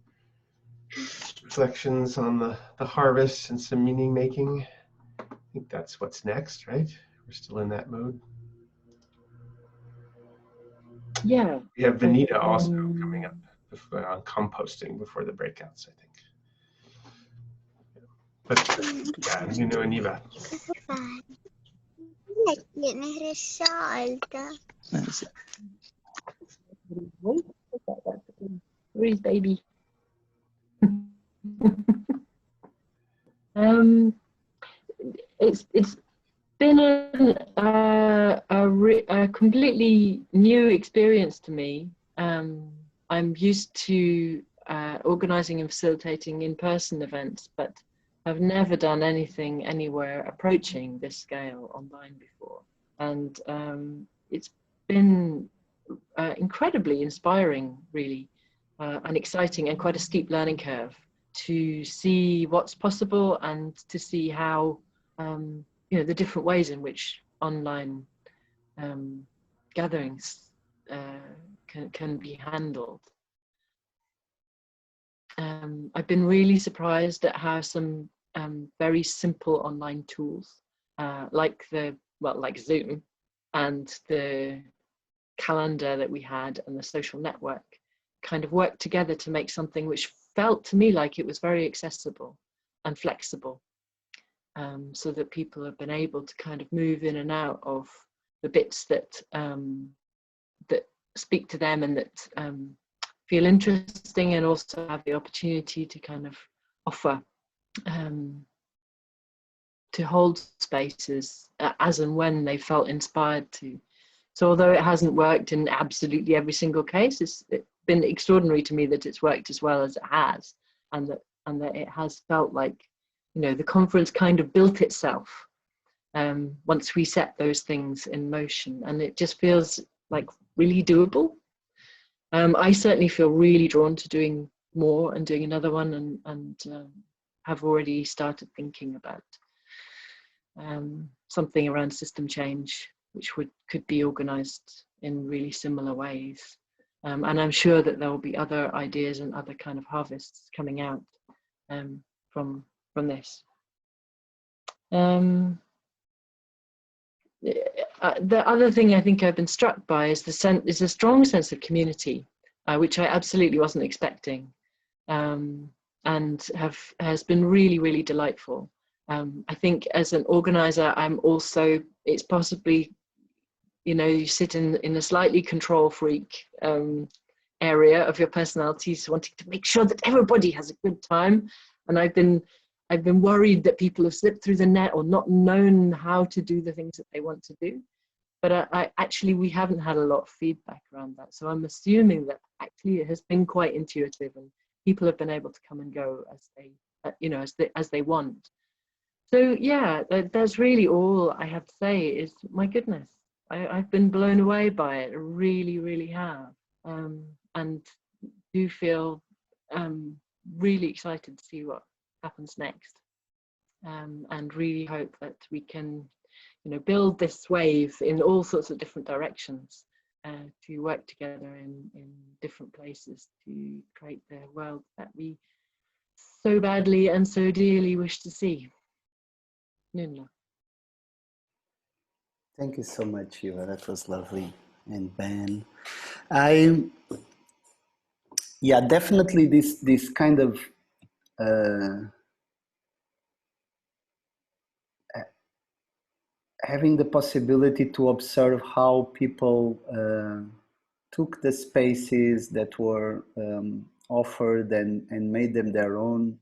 reflections on the harvest and some meaning making? I think that's what's next, right? We're still in that mode. Yeah. We have Vanita also coming up on composting before the breakouts, I think. But yeah, Nuno and Eva. Where's baby? It's been a completely new experience to me. I'm used to organizing and facilitating in-person events, but I've never done anything anywhere approaching this scale online before. And it's been incredibly inspiring, really, and exciting, and quite a steep learning curve to see what's possible and to see how you know, the different ways in which online gatherings can be handled. I've been really surprised at how some very simple online tools like Zoom and the calendar that we had and the social network kind of worked together to make something which felt to me like it was very accessible and flexible, so that people have been able to kind of move in and out of the bits that that speak to them and that feel interesting, and also have the opportunity to kind of offer to hold spaces as and when they felt inspired to. So although it hasn't worked in absolutely every single case, it's been extraordinary to me that it's worked as well as it has, and that it has felt like, you know, the conference kind of built itself once we set those things in motion, and it just feels like really doable. I certainly feel really drawn to doing more and doing another one, and have already started thinking about something around system change, which could be organized in really similar ways. And I'm sure that there will be other ideas and other kind of harvests coming out from this. The other thing I think I've been struck by is a strong sense of community, which I absolutely wasn't expecting, and has been really, really delightful. I think as an organizer, it's possibly, you know, you sit in a slightly control freak area of your personalities, wanting to make sure that everybody has a good time. And I've been worried that people have slipped through the net or not known how to do the things that they want to do. But we haven't had a lot of feedback around that. So I'm assuming that actually it has been quite intuitive, and people have been able to come and go as they, you know, as they want. So yeah, that's really all I have to say is, my goodness, I've been blown away by it. I really, really have. And do feel really excited to see what happens next. And really hope that we can, you know, build this wave in all sorts of different directions, to work together in different places to create the world that we so badly and so dearly wish to see. Nunla. Thank you so much, Eva. That was lovely. And Ben, yeah, definitely this kind of having the possibility to observe how people took the spaces that were offered and made them their own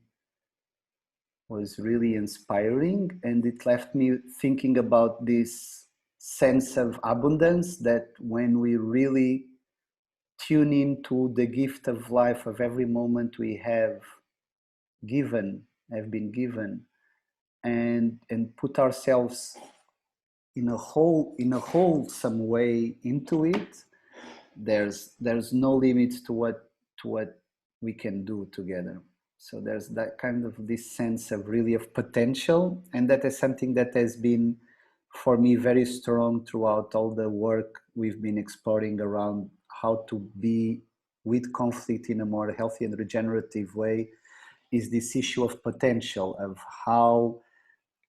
was really inspiring. And it left me thinking about this sense of abundance that when we really tune into the gift of life of every moment we have been given, and put ourselves in a wholesome way into it, there's no limit to what we can do together. So there's that kind of this sense of really of potential, and that is something that has been for me very strong throughout all the work we've been exploring around how to be with conflict in a more healthy and regenerative way, is this issue of potential, of how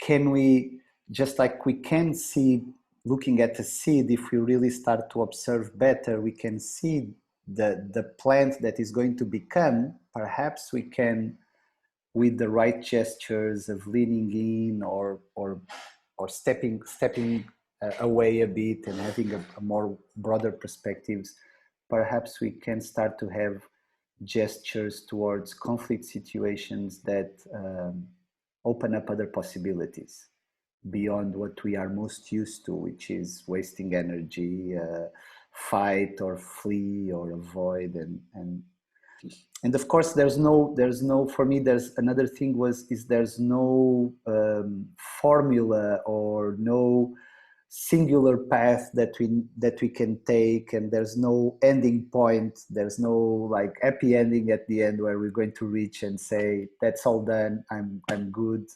can we, just like we can see looking at a seed, if we really start to observe better, we can see the plant that is going to become. Perhaps we can, with the right gestures of leaning in or stepping away a bit and having a more broader perspectives, perhaps we can start to have gestures towards conflict situations that open up other possibilities beyond what we are most used to, which is wasting energy, fight or flee or avoid, and of course there's no for me there's another thing is there's no formula or no singular path that we can take, and there's no ending point, there's no like happy ending at the end where we're going to reach and say that's all done, I'm good.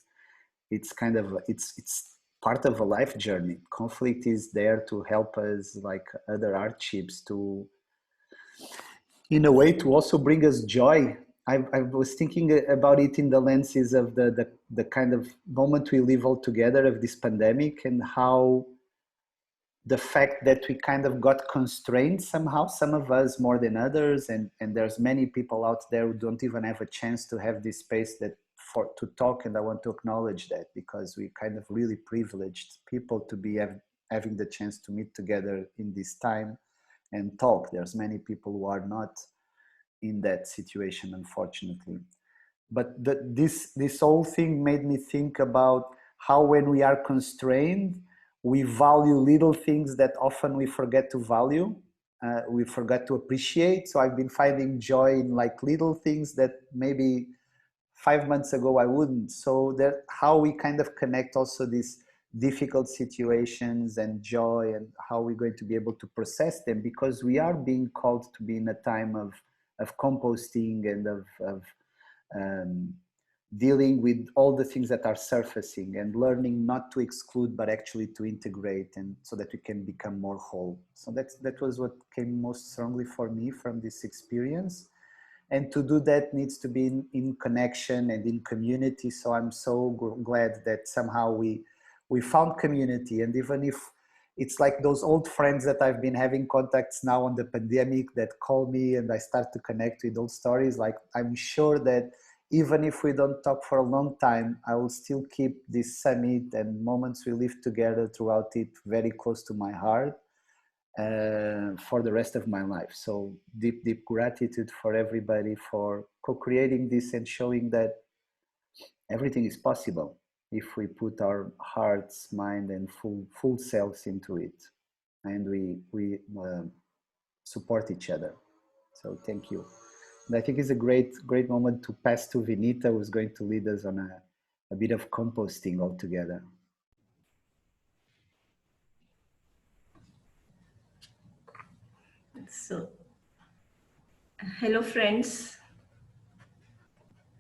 It's kind of it's part of a life journey. Conflict is there to help us, like other hardships, to in a way to also bring us joy. I was thinking about it in the lenses of the kind of moment we live all together of this pandemic, and how the fact that we kind of got constrained somehow, some of us more than others, and there's many people out there who don't even have a chance to have this space to talk, and I want to acknowledge that, because we kind of really privileged people to be having the chance to meet together in this time and talk. There's many people who are not in that situation, unfortunately. But this whole thing made me think about how when we are constrained, we value little things that often we forget to value, we forget to appreciate. So I've been finding joy in like little things that maybe 5 months ago I wouldn't. So that how we kind of connect also these difficult situations and joy, and how we're going to be able to process them, because we are being called to be in a time of composting and of dealing with all the things that are surfacing, and learning not to exclude but actually to integrate, and so that we can become more whole. So that was what came most strongly for me from this experience. And to do that needs to be in connection and in community. So I'm so glad that somehow we found community. And even if it's like those old friends that I've been having contacts now on the pandemic that call me and I start to connect with old stories, like I'm sure that even if we don't talk for a long time, I will still keep this summit and moments we live together throughout it very close to my heart for the rest of my life. So deep gratitude for everybody for co-creating this and showing that everything is possible if we put our hearts, mind, and full selves into it, and we support each other. So thank you. And I think it's a great moment to pass to Vinita, who's going to lead us on a bit of composting all together. So, hello friends.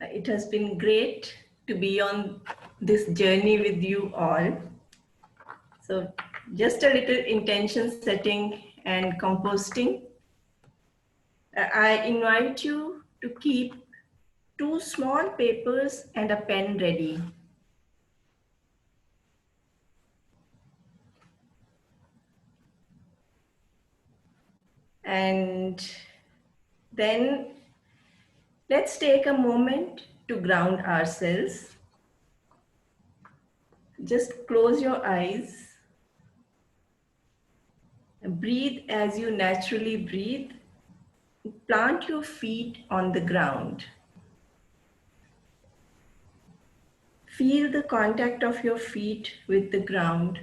It has been great to be on this journey with you all. So just a little intention setting and composting. I invite you to keep 2 small papers and a pen ready. And then let's take a moment to ground ourselves. Just close your eyes. Breathe as you naturally breathe. Plant your feet on the ground. Feel the contact of your feet with the ground.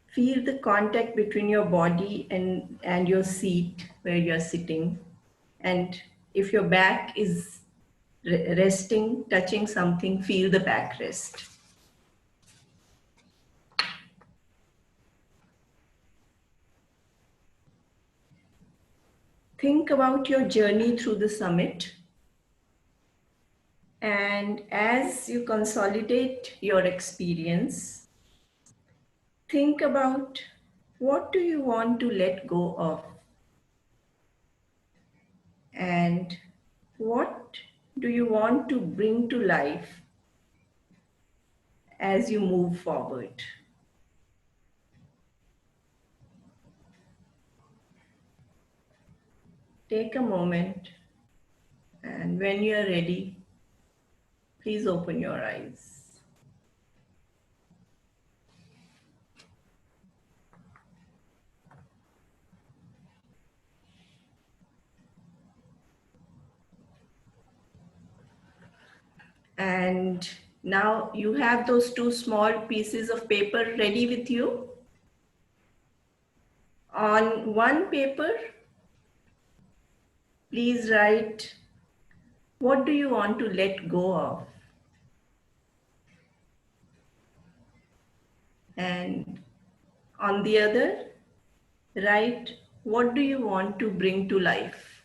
Feel the contact between your body and your seat where you're sitting. And if your back is resting, touching something, feel the backrest. Think about your journey through the summit. And as you consolidate your experience, think about what do you want to let go of? And what do you want to bring to life as you move forward? Take a moment, and when you are ready, please open your eyes. And now you have those 2 small pieces of paper ready with you. On one paper, please write, what do you want to let go of? And on the other, write, what do you want to bring to life?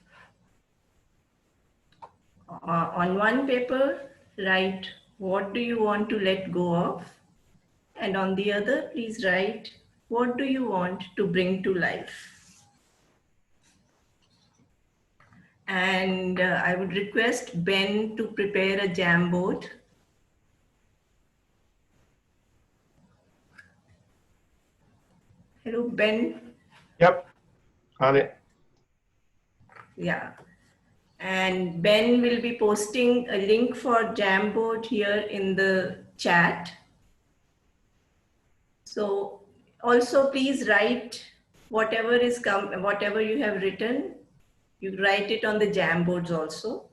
On one paper, write, what do you want to let go of? And on the other, please write, what do you want to bring to life? And I would request Ben to prepare a Jamboard. Hello, Ben. Yep, on it. Yeah. And Ben will be posting a link for Jamboard here in the chat. So also please write whatever you have written, you write it on the Jamboards also.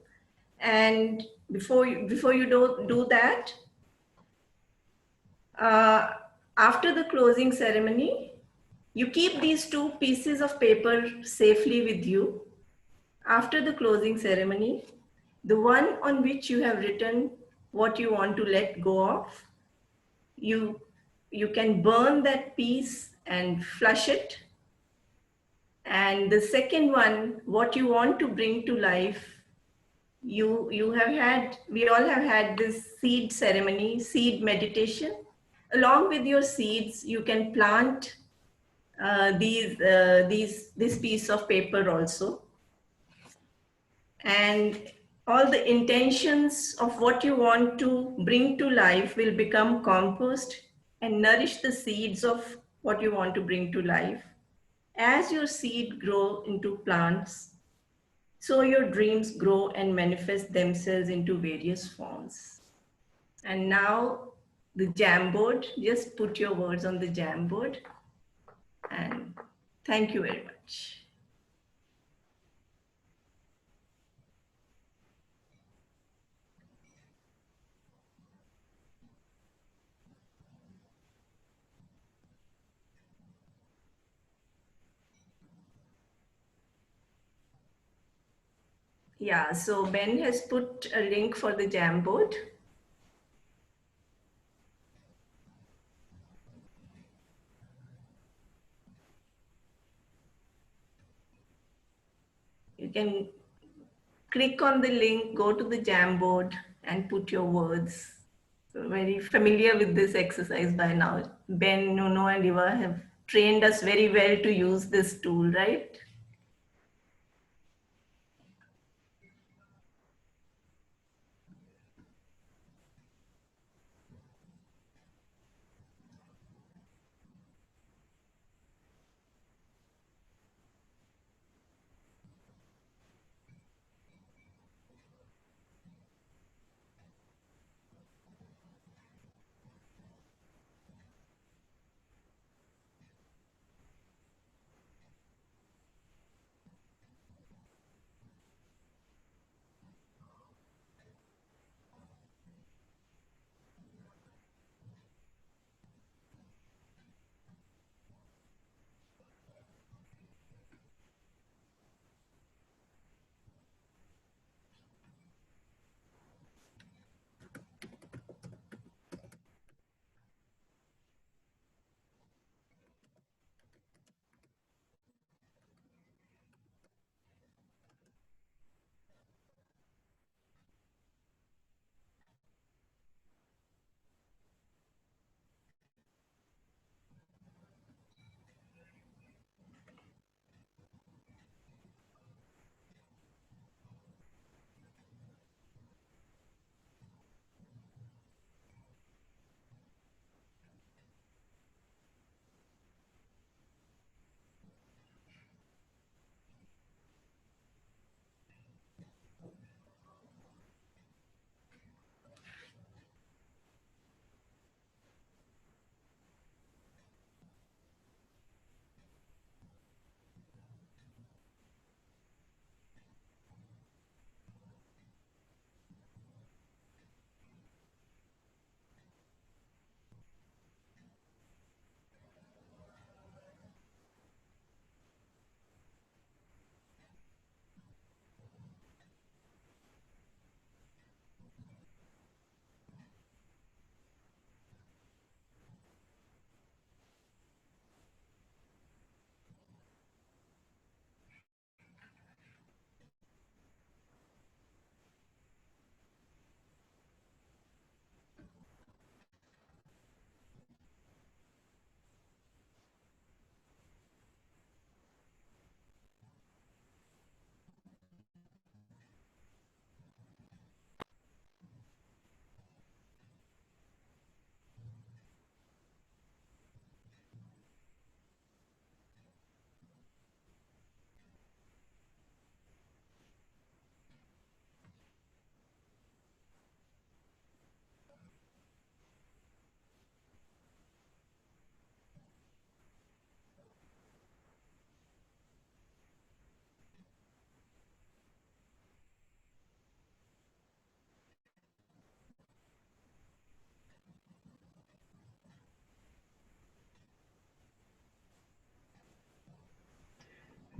And before you do that, after the closing ceremony, you keep these 2 pieces of paper safely with you. After the closing ceremony, the one on which you have written what you want to let go of, you can burn that piece and flush it. And the second one, what you want to bring to life, we all have had this seed ceremony, seed meditation. Along with your seeds, you can plant this piece of paper also. And all the intentions of what you want to bring to life will become compost and nourish the seeds of what you want to bring to life. As your seed grow into plants, so your dreams grow and manifest themselves into various forms. And now the Jamboard, just put your words on the Jamboard. And thank you very much. Yeah, so Ben has put a link for the Jamboard. You can click on the link, go to the Jamboard and put your words. So very familiar with this exercise by now. Ben, Nuno and Eva have trained us very well to use this tool, right?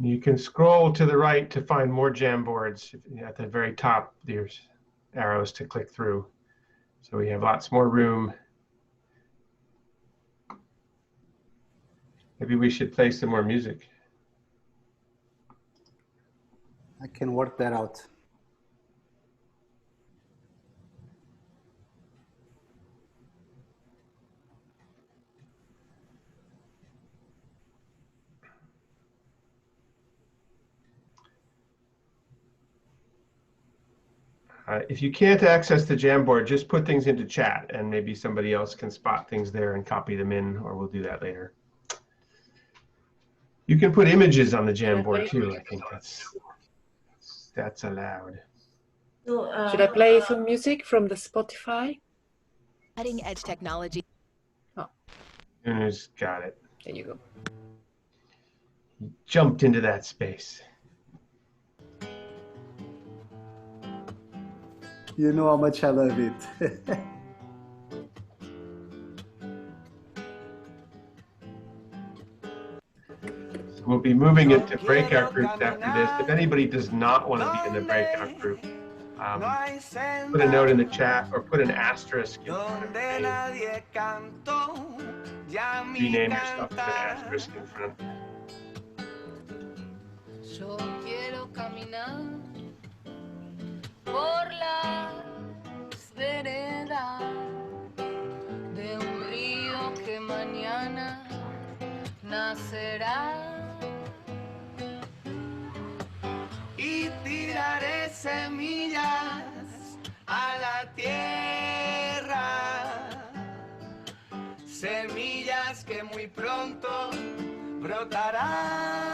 You can scroll to the right to find more Jamboards. At the very top, there's arrows to click through. So we have lots more room. Maybe we should play some more music. I can work that out. If you can't access the Jamboard, just put things into chat and maybe somebody else can spot things there and copy them in, or we'll do that later. You can put images on the Jamboard too. I think that's allowed. So, should I play some music from the Spotify? Cutting edge technology. Oh. Who's got it? There you go. He jumped into that space. You know how much I love it. So we'll be moving into breakout groups after this. If anybody does not want to be in the breakout group, put a note in the chat or put an asterisk in front of your name. Rename yourself with an asterisk in front. Yo quiero caminar por las veredas de un río que mañana nacerá. Y tiraré semillas a la tierra, semillas que muy pronto brotarán.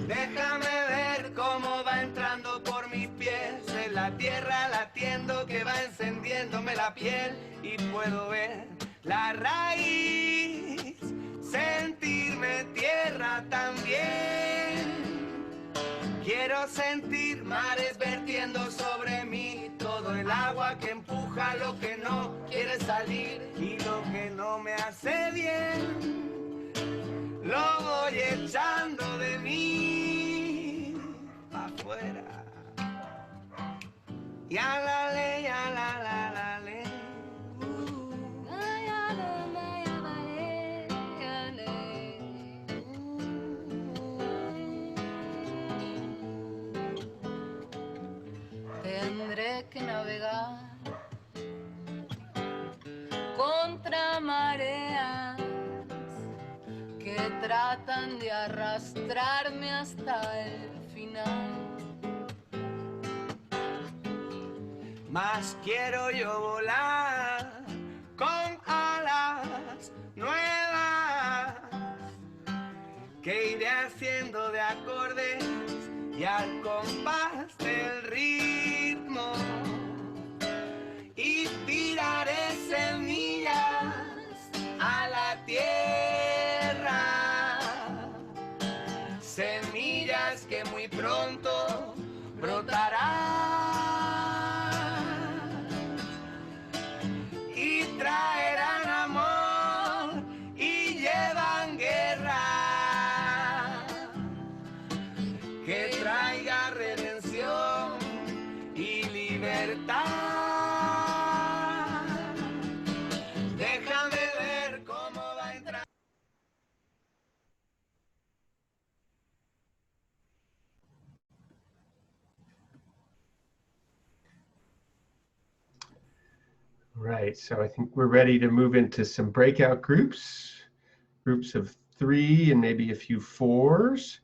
Déjame ver cómo va entrando por mis pies en la tierra, latiendo que va encendiéndome la piel, y puedo ver la raíz, sentirme tierra también. Quiero sentir mares vertiendo sobre mí, todo el agua que empuja lo que no quiere salir, y lo que no me hace bien lo voy echando de mí afuera. Y a la ley, a la ley. Tendré que navegar contra mareas que tratan de arrastrarme hasta el final. Más quiero yo volar con alas nuevas que iré haciendo de acordes y al compás del ritmo, y tiraré semillas a la tierra, semillas que muy pronto brotarán y traerán amor y llevan guerra, que traiga redención y libertad. Déjame ver cómo va a entrar. Right, so I think we're ready to move into some breakout groups of 3 and maybe a few 4s.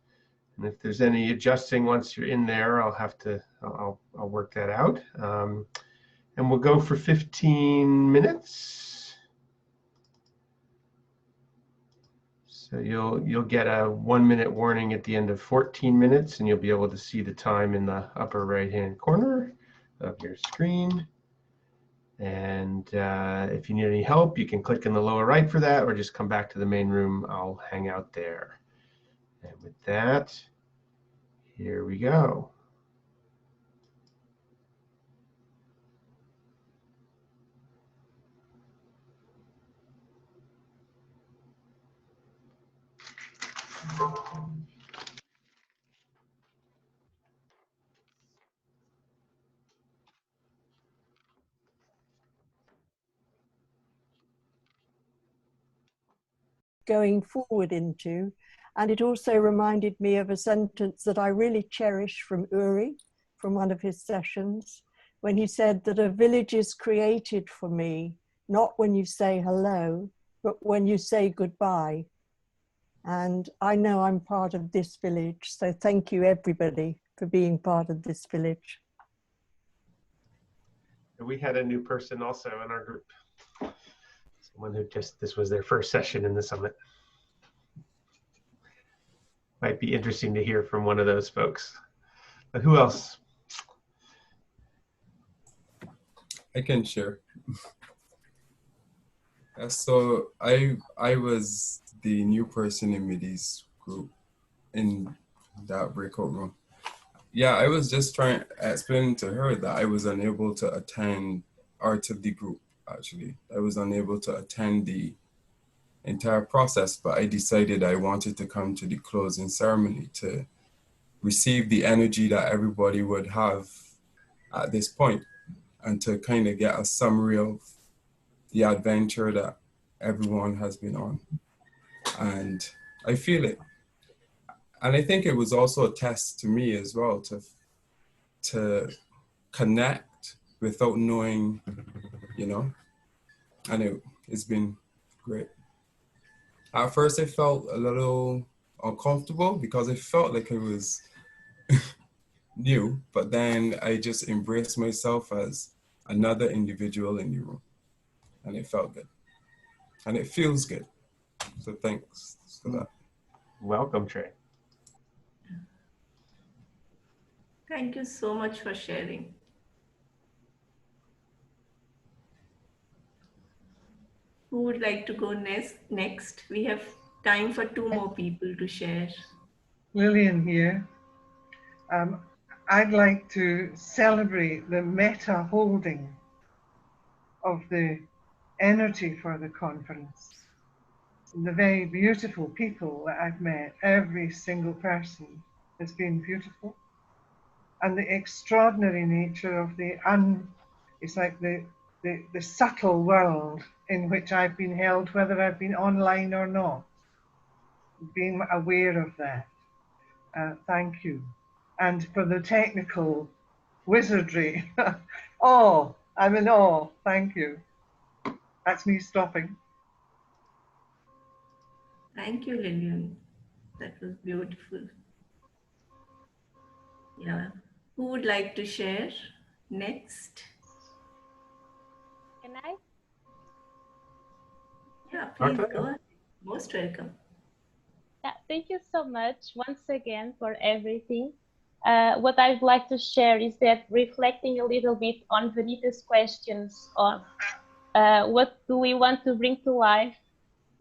And if there's any adjusting once you're in there, I'll work that out. And we'll go for 15 minutes. So you'll get a 1-minute warning at the end of 14 minutes, and you'll be able to see the time in the upper right-hand corner of your screen. And if you need any help, you can click in the lower right for that, or just come back to the main room. I'll hang out there. And with that, here we go. Going forward into, and it also reminded me of a sentence that I really cherish from Uri, from one of his sessions, when he said that a village is created for me, not when you say hello, but when you say goodbye. And I know I'm part of this village, so thank you everybody for being part of this village. We had a new person also in our group. Someone who this was their first session in the summit. Might be interesting to hear from one of those folks. But who else? I can share. So I was the new person in Midi's group in that breakout room. Yeah, I was just trying to explain to her that I was unable to attend Art of the group, actually. I was unable to attend the entire process, but I decided I wanted to come to the closing ceremony to receive the energy that everybody would have at this point, and to kind of get a summary of the adventure that everyone has been on. And I feel it. And I think it was also a test to me as well, to connect without knowing, you know, and it's been Great. At first, I felt a little uncomfortable because I felt like it was new, but then I just embraced myself as another individual in the room, and it felt good, and it feels good. So thanks for that. Welcome, Trey. Thank you so much for sharing. Who would like to go next? We have time for 2 more people to share. Lillian here. I'd like to celebrate the meta holding of the energy for the conference. The very beautiful people that I've met, every single person has been beautiful. And the extraordinary nature of it's like the subtle world in which I've been held, whether I've been online or not, being aware of that. Thank you. And for the technical wizardry, oh, I'm in awe. Thank you. That's me stopping. Thank you, Lillian. That was beautiful. Yeah. Who would like to share next? Can I? Yeah, please Martha? go ahead. Most welcome. Yeah, thank you so much once again for everything. What I'd like to share is that reflecting a little bit on Vanita's questions on what do we want to bring to life,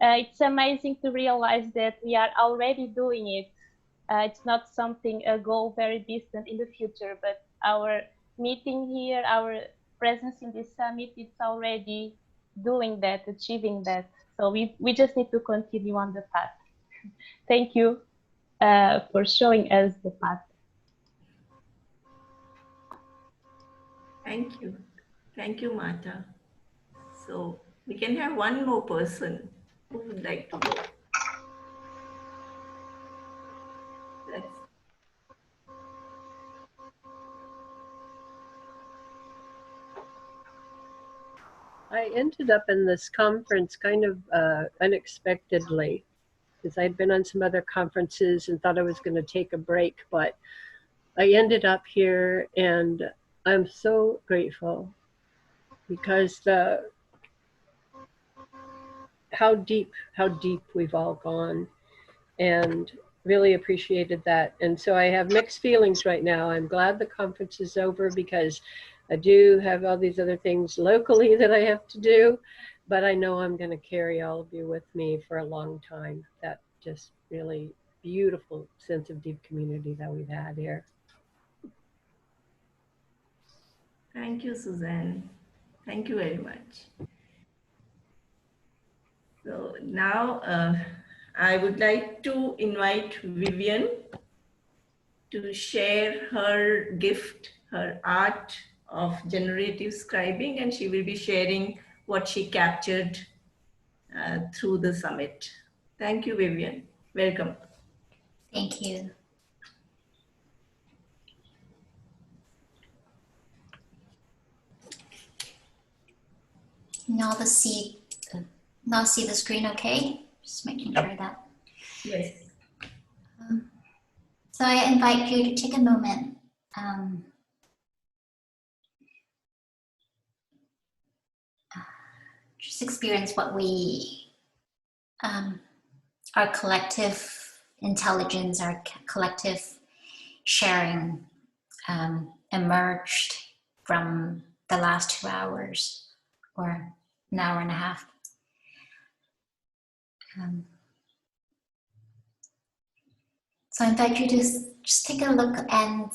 it's amazing to realize that we are already doing it. It's not something, a goal very distant in the future, but our meeting here, our presence in this summit, it's already doing that, achieving that. So we just need to continue on the path. Thank you for showing us the path. Thank you. Thank you, Martha. So we can have 1 more person who would like to go. I ended up in this conference kind of unexpectedly, because I'd been on some other conferences and thought I was going to take a break, but I ended up here and I'm so grateful because how deep we've all gone, and really appreciated that. And so I have mixed feelings right now. I'm glad the conference is over because I do have all these other things locally that I have to do, but I know I'm going to carry all of you with me for a long time. That just really beautiful sense of deep community that we've had here. Thank you, Suzanne. Thank you very much. So now I would like to invite Vivian to share her gift, her art of generative scribing, and she will be sharing what she captured through the summit. Thank you, Vivian. Welcome. Thank you. Now see the screen okay? Just making sure that. Yes. So I invite you to take a moment just experience what our collective intelligence, our collective sharing emerged from the last 2 hours or an hour and a half. So I invite you to just take a look and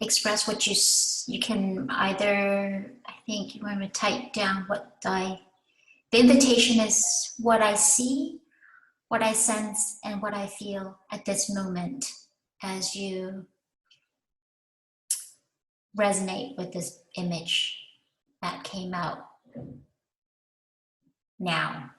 express what you can either, I think you want to type down the invitation is what I see, what I sense, and what I feel at this moment as you resonate with this image that came out now.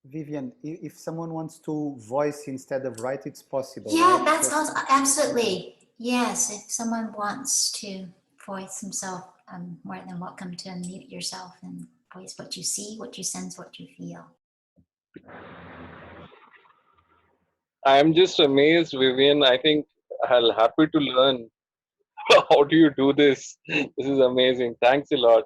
Vivian, if someone wants to voice instead of write, it's possible. Yeah, right? that's also absolutely. Yes, if someone wants to voice himself, more than welcome to unmute yourself and voice what you see, what you sense, what you feel. I'm just amazed, Vivian. I think I'll happy to learn. How do you do this? This is amazing. Thanks a lot.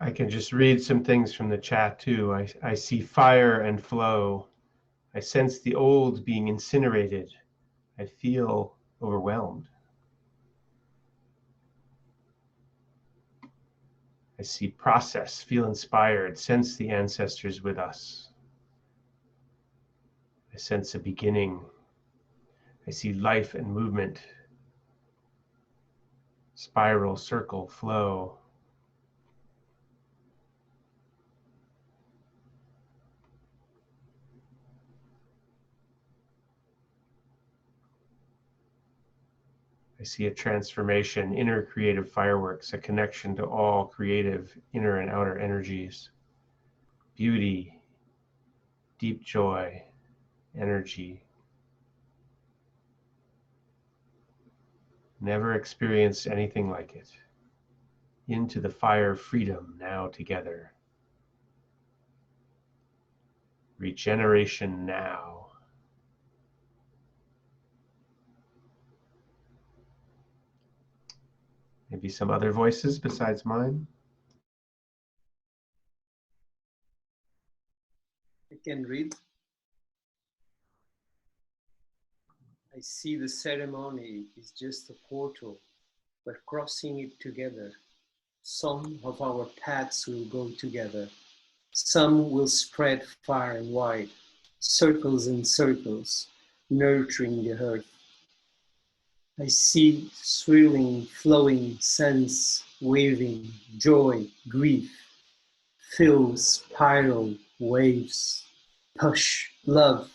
I can just read some things from the chat too. I see fire and flow. I sense the old being incinerated. I feel overwhelmed. I see process, feel inspired, sense the ancestors with us. I sense a beginning. I see life and movement. Spiral, circle, flow. I see a transformation, inner creative fireworks, a connection to all creative inner and outer energies. Beauty, deep joy, energy. Never experienced anything like it. Into the fire of freedom now together. Regeneration now. Maybe some other voices besides mine. I can read. I see the ceremony is just a portal. We're crossing it together. Some of our paths will go together. Some will spread far and wide, circles and circles, nurturing the earth. I see swirling, flowing sense, waving, joy, grief, fill, spiral, waves, push, love,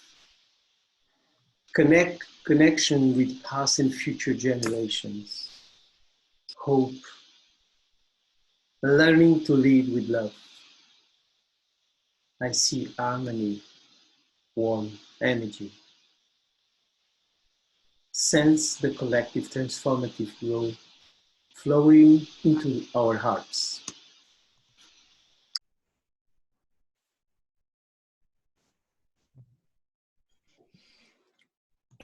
connection with past and future generations, hope, learning to lead with love. I see harmony, warm energy. Sense the collective transformative flow flowing into our hearts.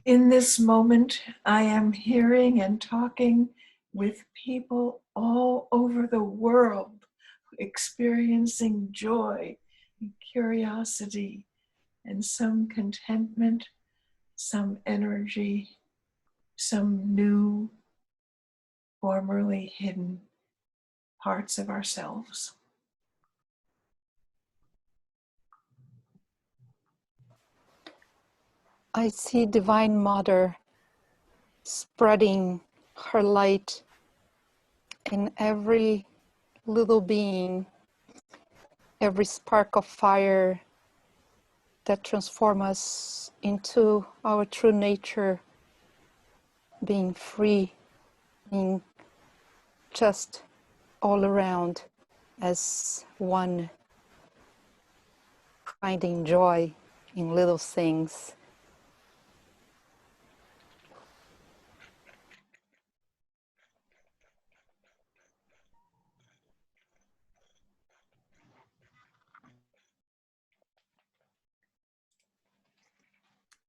In this moment, I am hearing and talking with people all over the world, experiencing joy and curiosity and some contentment, some energy, some new, formerly hidden parts of ourselves. I see Divine Mother spreading her light in every little being, every spark of fire that transforms us into our true nature, being free, being just all around as one, finding joy in little things.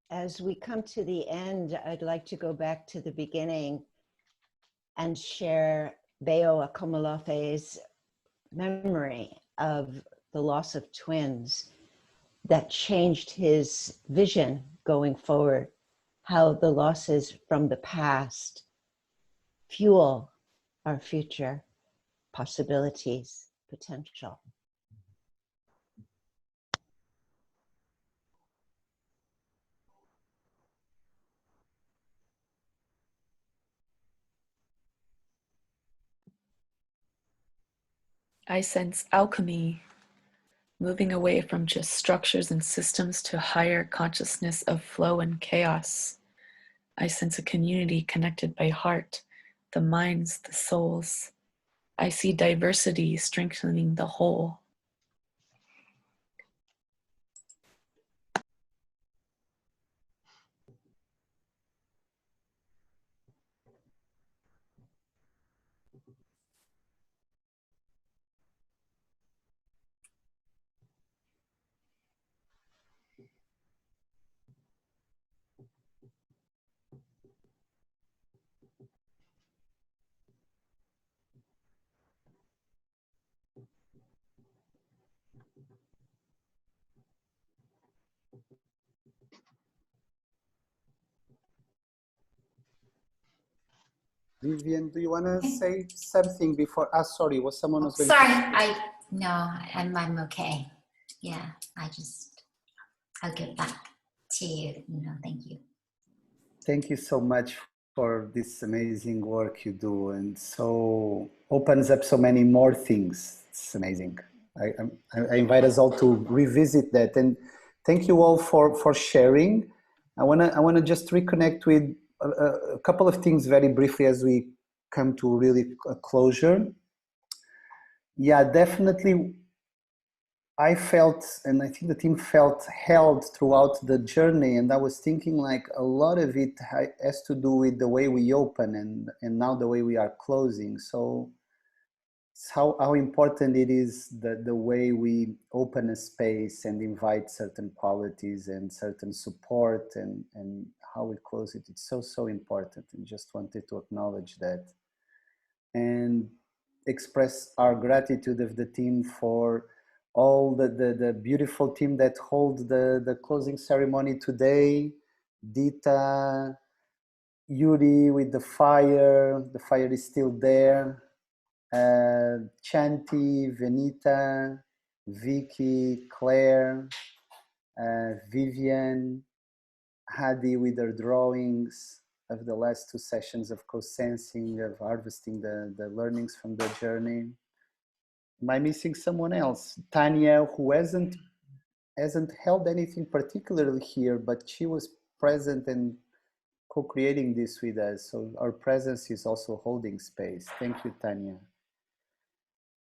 As we come to the end, I'd like to go back to the beginning and share Beo Akomolofe's memory of the loss of twins that changed his vision going forward, how the losses from the past fuel our future possibilities, potential. I sense alchemy, moving away from just structures and systems to higher consciousness of flow and chaos. I sense a community connected by heart, the minds, the souls. I see diversity strengthening the whole. Vivian, do you want to say something before? Ah, sorry, was someone was going Sorry, to... I'm okay. Yeah, I'll get back to you. No, thank you. Thank you so much for this amazing work you do, and so opens up so many more things. It's amazing. I invite us all to revisit that, and thank you all for sharing. I wanna just reconnect with a couple of things very briefly as we come to really a closure. Yeah, definitely. I felt, and I think the team felt, held throughout the journey, and I was thinking like a lot of it has to do with the way we open and now the way we are closing. So it's how important it is the way we open a space and invite certain qualities and certain support and how we close it. It's so important, and just wanted to acknowledge that and express our gratitude of the team for all the beautiful team that hold the closing ceremony today. Dita, Yuri with the fire is still there. Chanti, Venita, Vicky, Claire, Vivian, Hadi with their drawings of the last 2 sessions of co-sensing, of harvesting the learnings from the journey. Am I missing someone else? Tanya, who hasn't held anything particularly here, but she was present and co-creating this with us. So our presence is also holding space. Thank you, Tanya.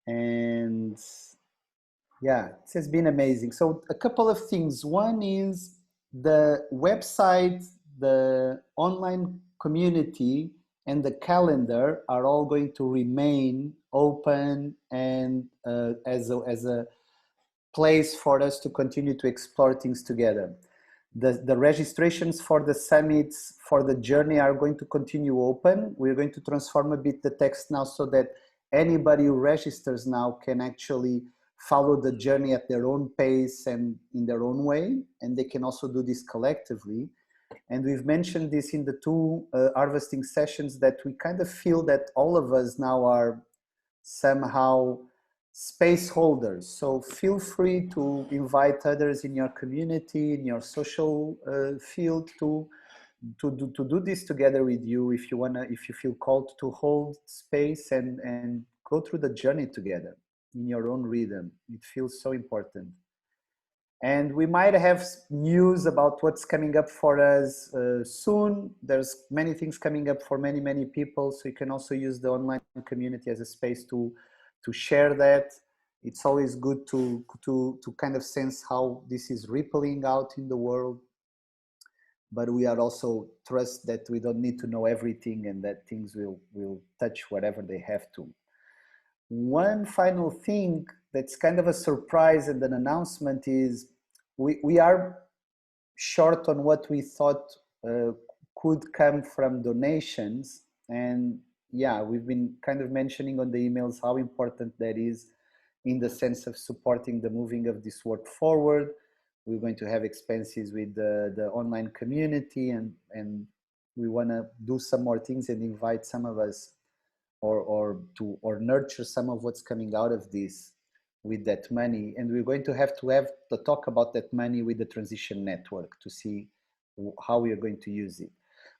And yeah, it has been amazing. So a couple of things. One is the website, the online community, and the calendar are all going to remain open and as a place for us to continue to explore things together. The registrations for the summits, for the journey, are going to continue open. We're going to transform a bit the text now so that anybody who registers now can actually follow the journey at their own pace and in their own way, and they can also do this collectively. And we've mentioned this in the 2 harvesting sessions, that we kind of feel that all of us now are somehow space holders. So feel free to invite others in your community, in your social field to do this together with you if you feel called to hold space and go through the journey together in your own rhythm. It feels so important. And we might have news about what's coming up for us soon. There's many things coming up for many people, so you can also use the online community as a space to share that. It's always good to kind of sense how this is rippling out in the world. But we are also trust that we don't need to know everything, and that things will touch whatever they have to. One final thing that's kind of a surprise and an announcement is we are short on what we thought could come from donations. And yeah, we've been kind of mentioning on the emails how important that is in the sense of supporting the moving of this work forward. We're going to have expenses with the online community, and we want to do some more things and invite some of us or nurture some of what's coming out of this with that money. And we're going to have to talk about that money with the Transition Network to see how we are going to use it.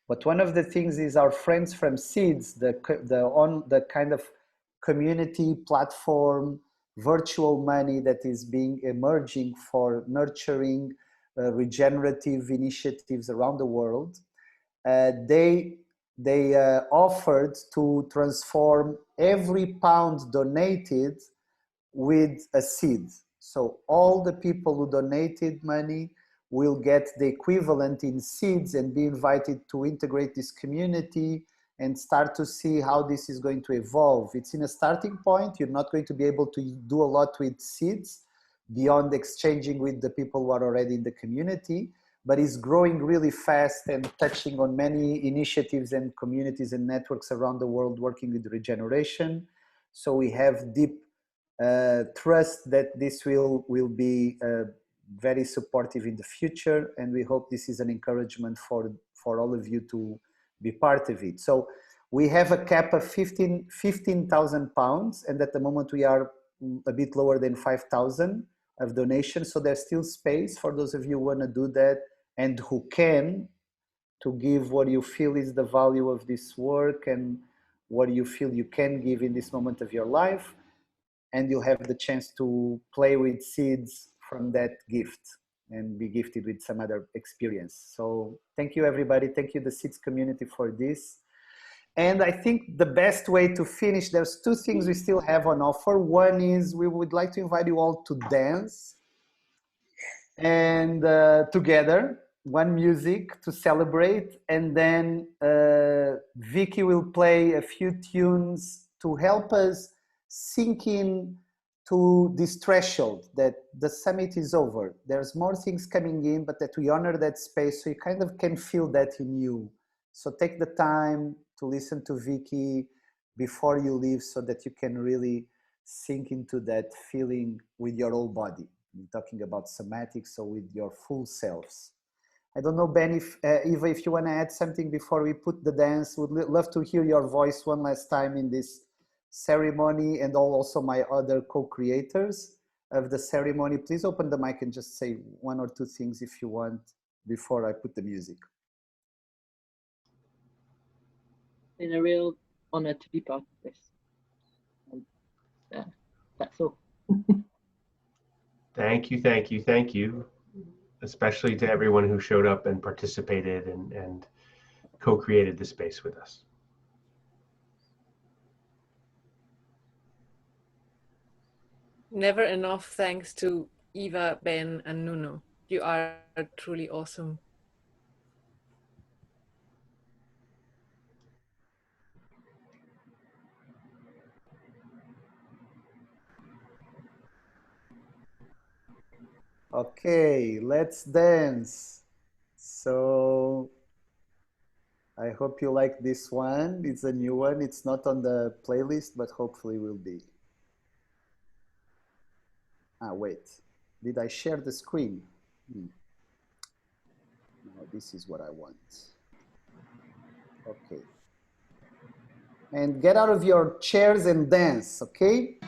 But one of the things is our friends from SEEDS, the kind of community platform virtual money that is being emerging for nurturing regenerative initiatives around the world. They offered to transform every pound donated with a seed. So all the people who donated money will get the equivalent in seeds and be invited to integrate this community and start to see how this is going to evolve. It's in a starting point. You're not going to be able to do a lot with seeds beyond exchanging with the people who are already in the community, but it's growing really fast and touching on many initiatives and communities and networks around the world working with regeneration. So we have deep trust that this will be very supportive in the future, and we hope this is an encouragement for all of you to be part of it. So we have a cap of 15,000 pounds, and at the moment we are a bit lower than 5,000 of donations. So there's still space for those of you who want to do that and who can, to give what you feel is the value of this work and what you feel you can give in this moment of your life. And you'll have the chance to play with seeds from that gift and be gifted with some other experience. So thank you, everybody. Thank you, the Seeds community, for this. And I think the best way to finish, there's two things we still have on offer. One is we would like to invite you all to dance and together, one music to celebrate. And then Vicky will play a few tunes to help us sink in to this threshold that the summit is over. There's more things coming in, but that we honor that space so you kind of can feel that in you. So take the time to listen to Vicky before you leave so that you can really sink into that feeling with your whole body. I'm talking about somatics, so with your full selves. I don't know, Ben, if Eva, if you want to add something before we put the dance. Would love to hear your voice one last time in this ceremony, and also my other co-creators of the ceremony. Please open the mic and just say one or two things if you want before I put the music. It's been a real honor to be part of this. And, that's all. Thank you, thank you, thank you, especially to everyone who showed up and participated and co-created the space with us. Never enough thanks to Eva, Ben, and Nuno. You are truly awesome. Okay, let's dance. So I hope you like this one. It's a new one. It's not on the playlist, but hopefully will be. Ah, wait, did I share the screen? No, this is what I want. Okay. And get out of your chairs and dance, okay?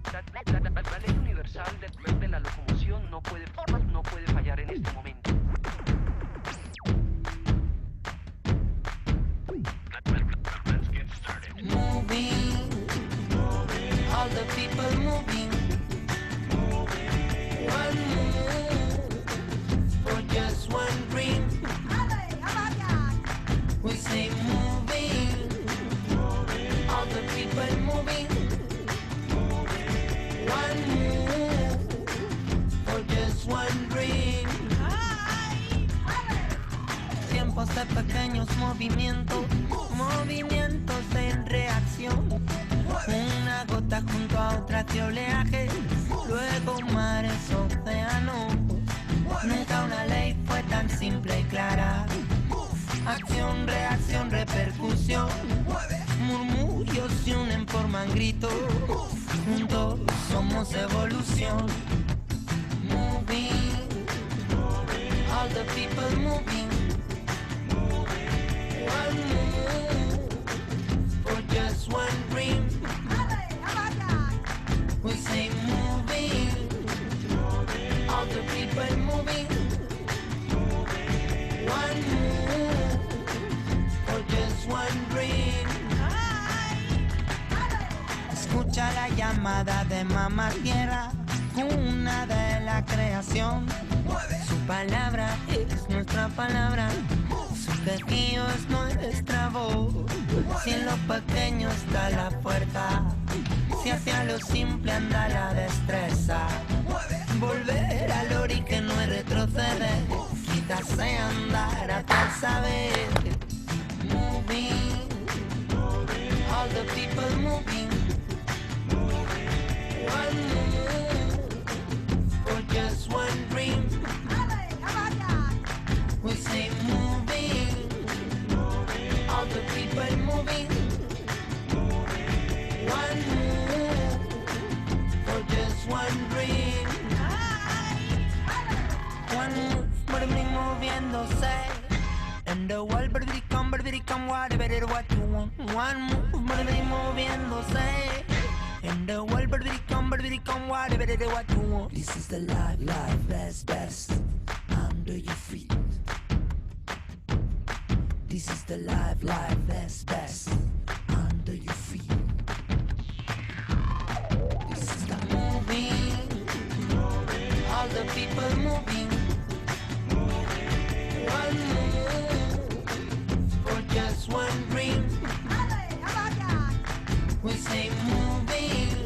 La ley universal de la locomoción no puede fallar en este momento. Let's get started. Moving, all the people moving. One move for just one dream. We say moving, all the people moving. One move for just one dream. Tiempos de pequeños movimientos, movimientos en reacción. Una gota junto a otras de oleaje, luego mares, océanos. Nunca una ley fue tan simple y clara. Acción, reacción, repercusión. Murmullos se unen, forman gritos. Juntos somos evolución. Moving, all the people moving. One move for just one dream. We say moving, all the people moving. One move for just one dream. llamada de mamá tierra, cuna de la creación. Su palabra es nuestra palabra, su quejío es nuestra voz. Si en lo pequeño está la fuerza, si hacia lo simple anda la destreza. Volver al ori que no es retroceder, quizás andar hasta saber. Moving, all the people moving. One move for just one dream. We say moving, all the people moving. One move for just one dream. One move, moviéndose. And the world, come, whatever what you want. One move, moviéndose. And the world, come, whatever what you want. This is the life, best, under your feet. This is the life, best, under your feet. This is the moving, all the people moving. One move for just one dream. We say moving,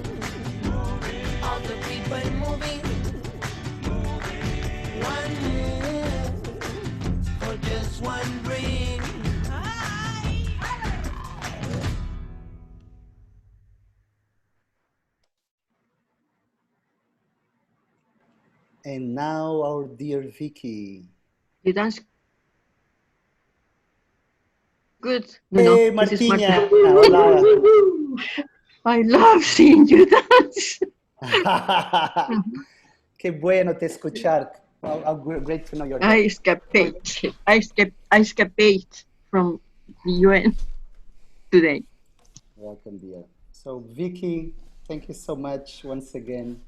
all the people moving. One move for just one dream. And now our dear Vicky. You dance good. Hey, this is Martiña. Marta. Hola. I love seeing you dance. Qué bueno te escuchar. Great to know your I escaped from the UN today. Welcome, dear. So, Vicky, thank you so much once again.